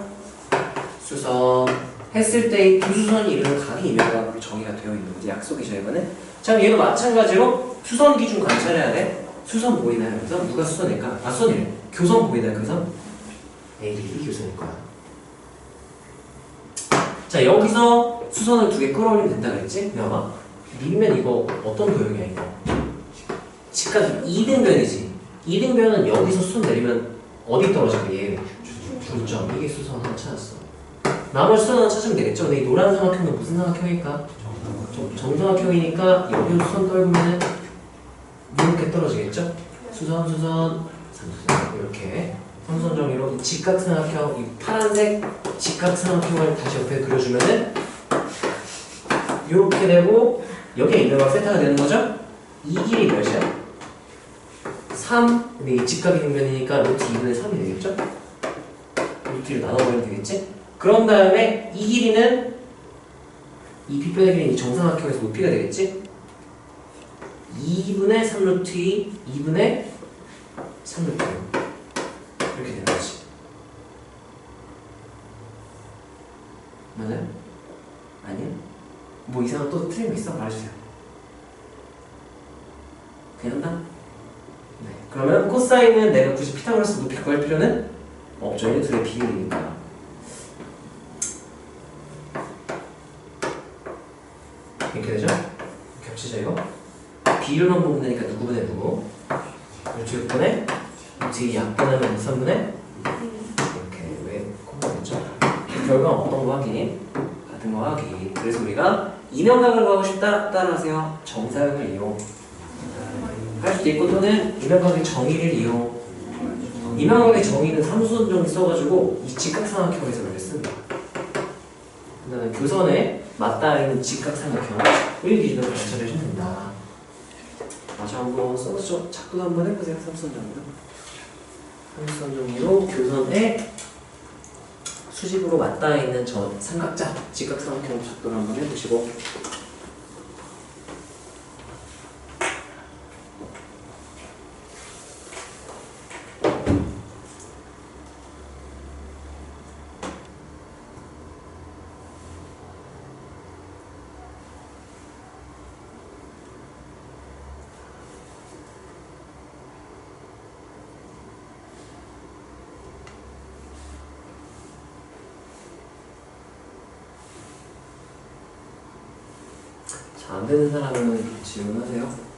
[SPEAKER 1] 했을 때 두 수선이 이루는 각이 이면각으로 정의가 되어 있는 거지. 약속이죠, 이거는. 자, 얘도 마찬가지로 수선 기준 관찰해야 돼. 수선 보이나요? 그래서 누가 수선일까? 수선이래. 교선 보이나요? 교선? A 교선일 거야. 자, 여기서 수선을 두 개 끌어올리면 된다 그랬지? 봐봐. 밀면 이거 어떤 도형이야 이거? 직각 2등변이지. 2등변은 여기서 수선 내리면 어디 떨어지고 얘 중점. 이게 수선 하나 찾았어. 나머지 수선 하나 찾으면 되겠죠? 근데 이 노란 삼각형은 무슨 삼각형일까? 정삼각형이니까 여기 수선 떨구면은 이렇게 떨어지겠죠? 수선 수선 삼수선 이렇게 삼수선 정리로 이 직각삼각형 이 파란색 직각삼각형을 다시 옆에 그려주면은 이렇게 되고 여기에 있는 거 세타가 되는 거죠? 이 길이 몇이야? 3 근데 이 직각이 등변이니까 루트 2분의 3이 되겠죠? 루트 1을 나눠버리면 되겠지? 그런 다음에 이 길이는 이 빗변의 길이는 이 정삼각형에서 높이가 되겠지? 2분의 3루트 2, 2분의 3루트 2 이렇게 되는 거지. 맞아요? 아니야? 뭐 이상한 또 틀린 거 있어? 말해주세요. 그냥 한다? 네. 그러면 코사인은 내가 굳이 피타고라스 높이 구할 필요는 없죠. 얘네 둘의 비율이니까. 이렇게 되죠? 겹치죠 이거? 비율만 보면 되니까 누구분의 누구? 그렇죠. 6분의 뒤에 약분하면 3분의 이렇게 왜 콤보가 됐죠? 결과는 어떤 거 확인? 같은 거 확인. 그래서 우리가 이면각을 구하고 싶다? 따라하세요. 정사형을 이용 할 수도 있고 또는 이면각의 정의를 이용. 이면각의 정의는 삼수선 정의 써가지고 이 직각삼각형에서 이렇게 씁니다. 그 다음에 교선에 맞닿아 있는 직각삼각형을 기준으로 관찰해 주면 된다. 다시 한번 써보시죠. 작도 한번 해보세요. 삼수선 정의로. 삼수선 정의로 교선에 수직으로 맞닿아 있는 저 삼각자 직각삼각형 작도를 한번 해보시고 자, 안 되는 사람은 질문하세요.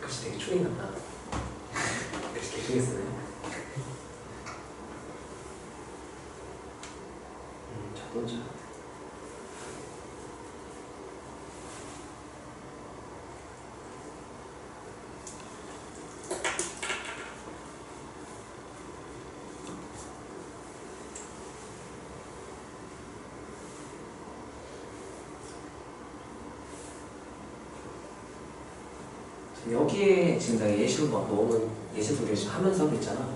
[SPEAKER 1] 글씨 되게 초딩 같다. 글씨 되게 초딩 쓰네. 자동차. 여기에 지금 내가 예시로 막 넣어놓은 예시 소개를 하면서 하고 있잖아.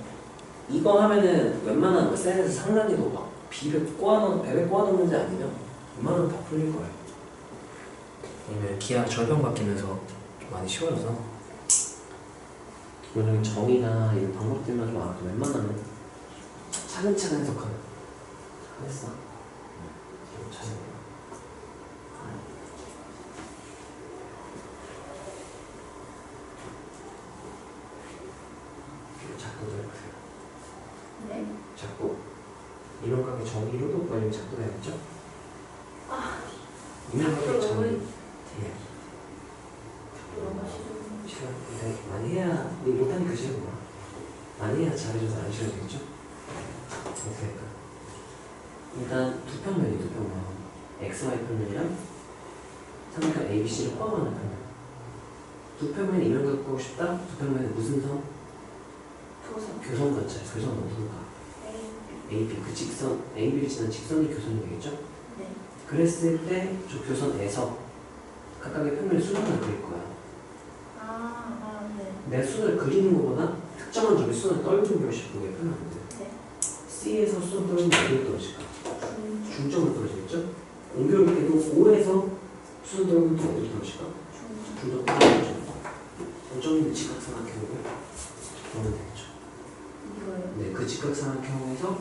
[SPEAKER 1] 이거 하면은 웬만한 셀에서 상단에도 막 B를 꼬아놓은, 배를 꼬아놓은 문제 아니면 웬만하면 다 풀릴 거예요. 왜냐면 기하 절편 바뀌면서 좀 많이 쉬워져서 기본적인 정의나 이런 방법들만 좀 알아도 웬만하면 차근차근 해석하면 잘했어. 잘했어. 작도도 해보세요.
[SPEAKER 3] 네.
[SPEAKER 1] 작도. 이면각의 정의로도 빨리 작도 해야겠죠? 이면각의 정의. 예. 시간 굉장히 많이 해야, 못하니까 싫구나. 많이 해야 잘해줘서 안 싫어지겠죠? 어떻게 할까? 일단 두 평면이 두 평면. XY 평면이랑 삼각형 ABC를 포함하는 평면. 두 평면에 이면각 보고 싶다? 두 평면에 무슨 선? 교선 같죠? 교선 누구가? AB 그 직선 AB를 지난 직선이 교선이 되겠죠?
[SPEAKER 3] 네.
[SPEAKER 1] 그랬을 때 저 교선에서 각각의 평면의 수선을 그릴 거야.
[SPEAKER 3] 네.
[SPEAKER 1] 내 수선을 그리는 것보다 특정한 점의 수선을 떨어진 방식으로 표현하면 돼.
[SPEAKER 3] 네.
[SPEAKER 1] C에서 수선 떨어지면 어디로 떨어질까? 중점으로 떨어지겠죠? 옮겨올 때도 O에서 수선 떨어지면 또 어디로 떨어질까? 중점으로 떨어지죠. 중점 있는 직각삼각형으로 보면 되겠죠.
[SPEAKER 3] 이거요?
[SPEAKER 1] 네, 그 직각삼각형에서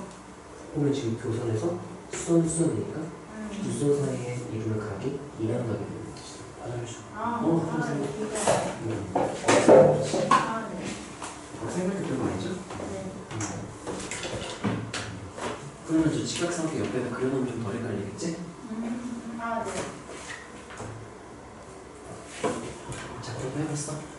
[SPEAKER 1] 보면 지금 교선에서 수선이니까 두 수선 사이에 이루를 가기? 일한다기 되는 뜻이야.
[SPEAKER 2] 화장실.
[SPEAKER 1] 생각해 별거 아니죠?
[SPEAKER 3] 네.
[SPEAKER 1] 그러면 저 직각삼각 옆에다 그려놓으면 좀 덜 헷갈리겠지?
[SPEAKER 3] 네.
[SPEAKER 1] 자, 그럼 해봤어?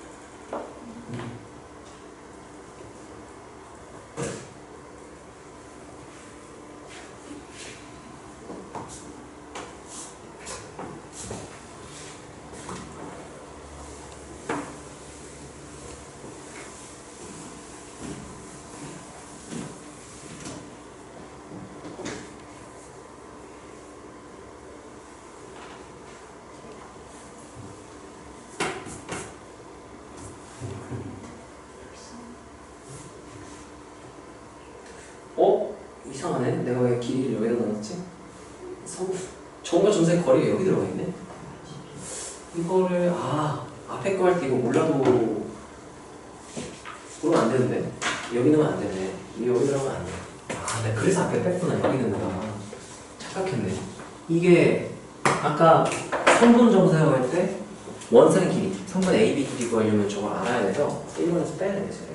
[SPEAKER 1] 이상하네. 내가 왜 길이를 여기다 넣었지? 정과 점수의 거리가 여기 들어가 있네. 이거를 앞에 거 할 때 이거 몰라도 그러면 안 되는데 여기 넣으면 안 되네. 여기 들어가면 안 돼. 내가 그래서 앞에 뺐구나. 여기 넣는구나. 착각했네. 이게 아까 성분 정사용할 때 원상 길이, 성분 AB 길이 구하려면 저걸 알아야 돼서 1번에서 빼야 되겠어요.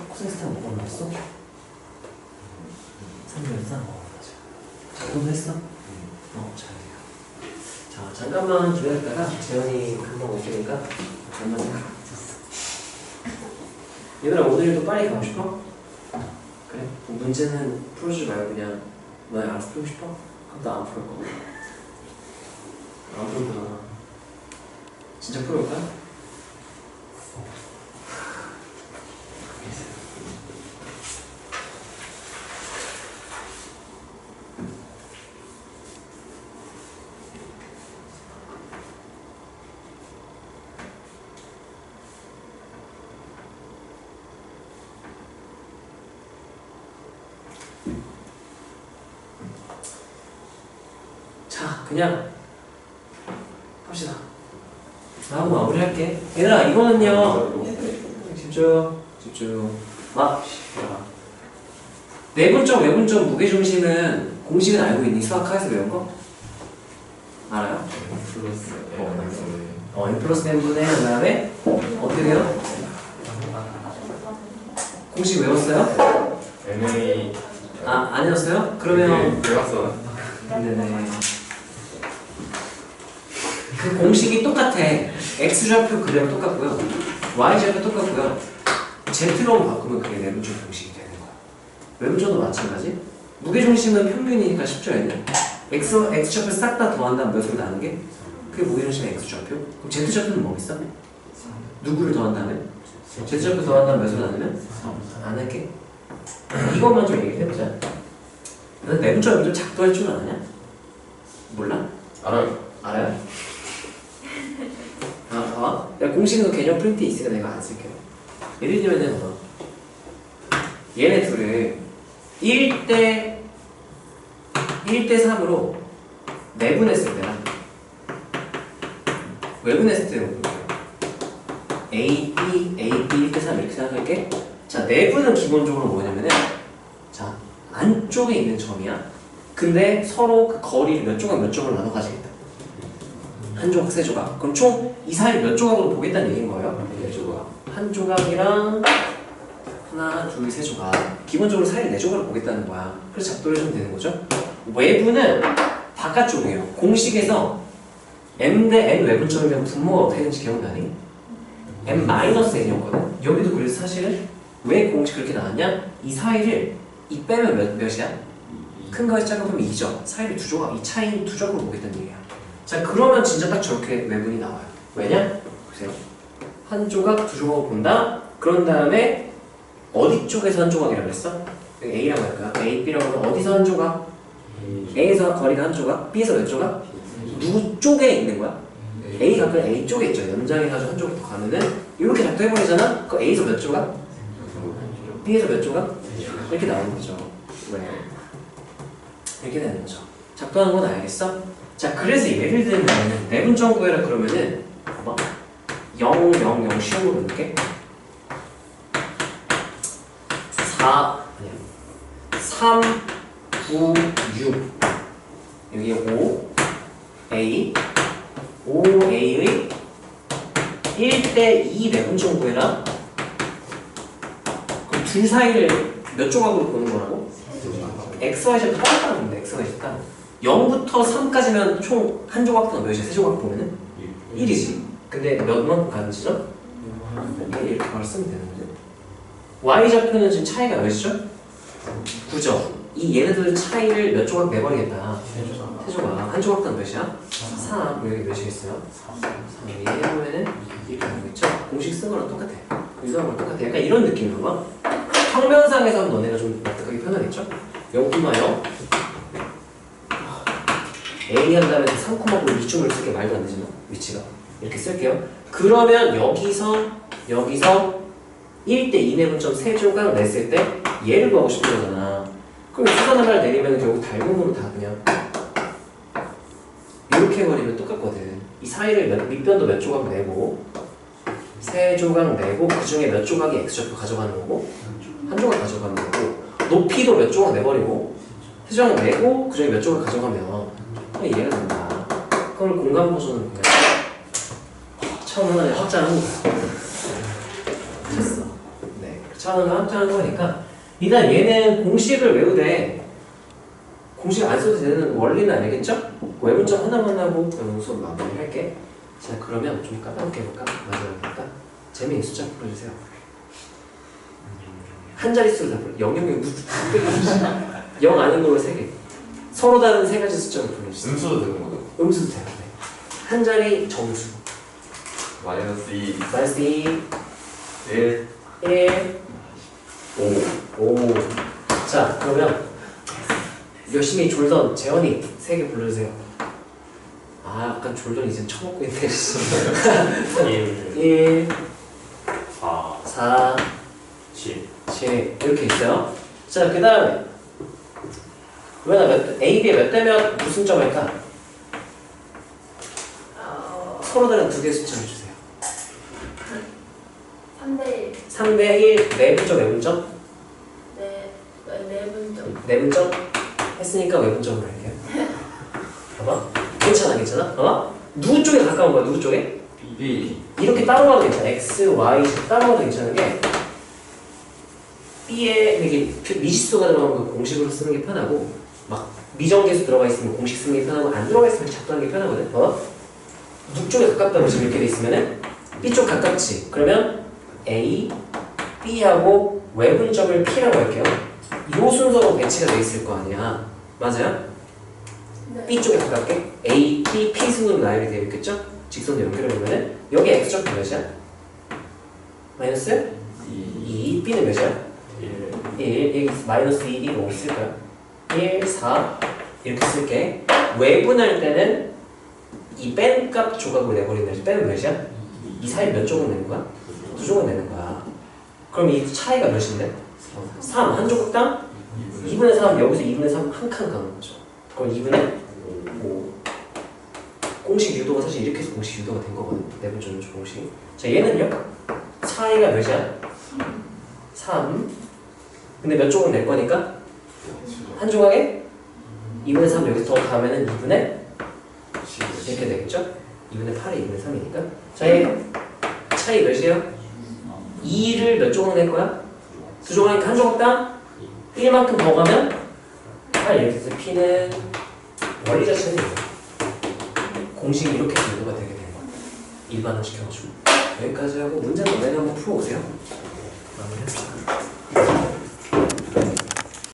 [SPEAKER 1] 코사인스타는 뭐 골랐어? 3분의 4? 맞아. 작동도 했어? 잘 돼요. 자, 잠깐만 기다렸다가 재현이 금방 올 테니까 잠깐만 생각했었어. 얘들아, 오늘도 빨리 가고 싶어? 그래? 문제는 풀어주지 말고 그냥 너네 알아서 풀고 싶어? 그럼 나 안 풀 거야. 안 풀구나. 진짜 풀어볼까? 자, 그냥 합시다. 하고 마무리할게. 얘들아, 이거는요. 집중. 내분점, 외분점 무게중심은 공식은 알고 있니? 수학하에서 배운 거? 알아요?
[SPEAKER 2] 플러스
[SPEAKER 1] n 플러스 n분의 그 다음에 어떻게 돼요? 공식 외웠어요?
[SPEAKER 2] NA
[SPEAKER 1] 안 외웠어요? 그러면
[SPEAKER 2] 배웠어.
[SPEAKER 1] 네네. 그 공식이 똑같아. x좌표 그래도 똑같고요. y좌표 똑같고요. z로 바꾸면 그게 내분점 공식이 되는 거야. 외분점도 마찬가지. 무게중심은 평균이니까 쉽죠, 얘는. x좌표 싹 다 더한다면 몇으로 나는 게? 그게 무게중심의 x좌표. 그럼 z좌표는 뭐겠어? 누구를 더한다면? z좌표 더한다면 몇으로 나누면? 안 할게. 이것만 좀 얘기해보자. 너는 내분점이 좀 작동할 줄 아냐? 몰라? 알아요? 내가 공식은 개념 프린트 있으니까 내가 안 쓸게요. 예를 들면은 얘네 둘을 1대 3으로 내분했을 때랑 외분했을 때로 볼게요. A, B, 1대 3 이렇게 생각할게. 자, 내분은 기본적으로 뭐냐면은 자, 안쪽에 있는 점이야. 근데 서로 그 거리를 몇 조각으로 나눠 가지겠다. 한 조각, 세 조각. 그럼 총 이 사이를 몇 조각으로 보겠다는 얘기인 거예요? 네 조각. 한 조각이랑 하나, 둘, 세 조각. 기본적으로 사이를 네 조각으로 보겠다는 거야. 그래서 작도를 해주면 되는 거죠. 외부는 바깥쪽이에요. 공식에서 m 대 n 외분점이면 분모가 어떻게 되는지 기억나니? m-n이었거든. 여기도 그래서 사실은 왜 공식 그렇게 나왔냐? 이 사이를 이 빼면 몇이야? 큰 거에서 작은 거 빼면 2죠. 사이를 두 조각, 이 차이는 두 조각으로 보겠다는 얘기야. 자, 그러면 진짜 딱 저렇게 외분이 나와요. 왜냐? 보세요. 한 조각, 두 조각을 본다. 그런 다음에 어디 쪽에서 한 조각이라고 했어? A라고 할까요? A, B라고 하면 어디서 한 조각? A에서 거리가 한 조각, B에서 몇 조각? 누구 쪽에 있는 거야? A 가끔 A 쪽에 있죠. 연장해가지고 한 조각 더 가면은 이렇게 작동해버리잖아? 그 A에서 몇 조각? B에서 몇 조각? 이렇게 나오는 거죠. 왜? 이렇게 되는 거죠. 작동하는 건 알겠어? 자, 그래서 예를 들면 내분점 구해라 그러면은 봐봐. 0, 0, 0 쉬움으로 넣을게. 4, 아니야. 3, 9, 6. 여기 5, A. 5A의 1대2 매분점 구해라. 그럼 둘 사이를 몇 조각으로 보는 거라고? X, Y, Z 따로 보면 돼. X, Y, Z 따로. 0부터 3까지면 총 한 조각당 몇이야? 세 조각 보면은? 1이지. 근데 몇만큼 가는지죠? 이렇게 바로 쓰면 되는데. Y좌표는 지금 차이가 몇이죠? 9죠. 이 얘네들 차이를 몇 조각 내버리겠다. 세 조각. 한 조각당 몇이야? 3. 여기 몇이겠어요? 3. 이렇게 해보면은 이렇게 나오겠죠? 공식 쓴 거랑 똑같아. 유도한 거랑 똑같아. 약간 이런 느낌인가 봐. 평면상에서는 너네가 좀 납득하기 편하겠죠? 0,0 A 한 다음에 3,9 2줌을 쓸게 말도 안 되지만 위치가 이렇게 쓸게요. 그러면 여기서 1대2 내분점 3조각 냈을 때 얘를 구하고 싶은 거잖아. 그럼 수선 하나를 내리면 결국 닮음으로 다 그냥 이렇게 해버리면 똑같거든. 이 사이를 밑변도 몇 조각 내고 3조각 내고 그 중에 몇 조각이 X좌표 가져가는 거고 한 조각 가져가는 거고 높이도 몇 조각 내버리고 3조각 내고 그 중에 몇 조각 가져가면 이해가 된다. 그걸 공간 보조는 그냥 처음 하나를 확장하는 거야. 됐어. 네, 처음 하나 확장하는 거니까 일단 얘는 공식을 외우되 공식 안 써도 되는 원리는 알겠죠? 외문점 하나만 하고 수업 마무리 할게. 자, 그러면 좀 까다롭게 해볼까? 마지막이니까 재미있는 숫자 풀어주세요. 한 자릿수를 다 풀어. 0, 0 아닌 걸로 3개. 서로 다른 3가지 숫자를 불러주세요.
[SPEAKER 2] 음수도 되는 거죠?
[SPEAKER 1] 음수도 돼요. 네. 한 자리 정수.
[SPEAKER 2] 마이너스 2,
[SPEAKER 1] 마이너스 2,
[SPEAKER 2] 1,
[SPEAKER 1] 1, 5. 자, 그러면 열심히 졸던 재원이 3개 불러주세요. 아, 약간 졸던 이제 처먹고 있네. 1, 4, 7 이렇게 있어요. 자, 그 다음에 그러면 A, B에 몇 대면 무슨 점일까? 서로 다른 두 개의 숫자를 주세요.
[SPEAKER 3] 3대1.
[SPEAKER 1] 3대 1, 내분점, 외분점?
[SPEAKER 3] 내분점.
[SPEAKER 1] 내분점? 했으니까 외분점으로 할게요. 봐봐. 괜찮아? 봐봐. 누구 쪽에 가까운 거야? 누구 쪽에?
[SPEAKER 2] B,
[SPEAKER 1] 이렇게 따로 가도 괜찮아. X, Y 따로 가도 괜찮은 게 B에 이게 미지수가 들어간 거 공식으로 쓰는 게 편하고 막 미정계수 들어가 있으면 공식 쓰는 게 편하고 안 들어가 있으면 작동하는 게 편하거든. 누 쪽에 가깝다고 지금 이렇게 돼 있으면은 B 쪽 가깝지. 그러면 A, B하고 외분점을 P라고 할게요. 이 순서로 배치가 돼 있을 거 아니야. 맞아요?
[SPEAKER 3] 네.
[SPEAKER 1] B 쪽에 가깝게 A, P, P 순으로 나열이 되어 있겠죠? 직선으로 연결해보면은 여기 X좌표 몇이야? 마이너스 2, B는 몇이야? 1, 여기 마이너스 2, 1, 5 쓸 거야. 1, 4 이렇게 쓸게. 외분할 때는 이 뺀 값 조각으로 내버리는 빼면 몇이야? 이 사이 몇 조각 내는 거야? 2조각 내는 거야. 그럼 이 차이가 몇인데? 3, 한 조각당 2분의 3, 여기서 2분의 3 한 칸 가는 거죠. 그럼 2분의 5. 공식 유도가 사실 이렇게 해서 공식 유도가 된 거거든. 내분점 공식. 자, 얘는요? 차이가 몇이야? 3. 근데 몇 조각 낼 거니까? 한 조각에 2분의 3 여기서 더 가면은 2분의 이렇게 되겠죠? 2분의 8이 2분의 3이니까. 자, 얘 차이 몇이에요? 2를 몇 조각 낼 거야? 2조각이니까 한 조각당 1만큼 더 가면 8 이렇게 해서 P는 원리 자체는 공식이 이렇게 유도가 되게 되는 거야. 일반화 시켜가지고. 여기까지 하고 문제는 너네가 한번 풀어보세요. 마무리합시다.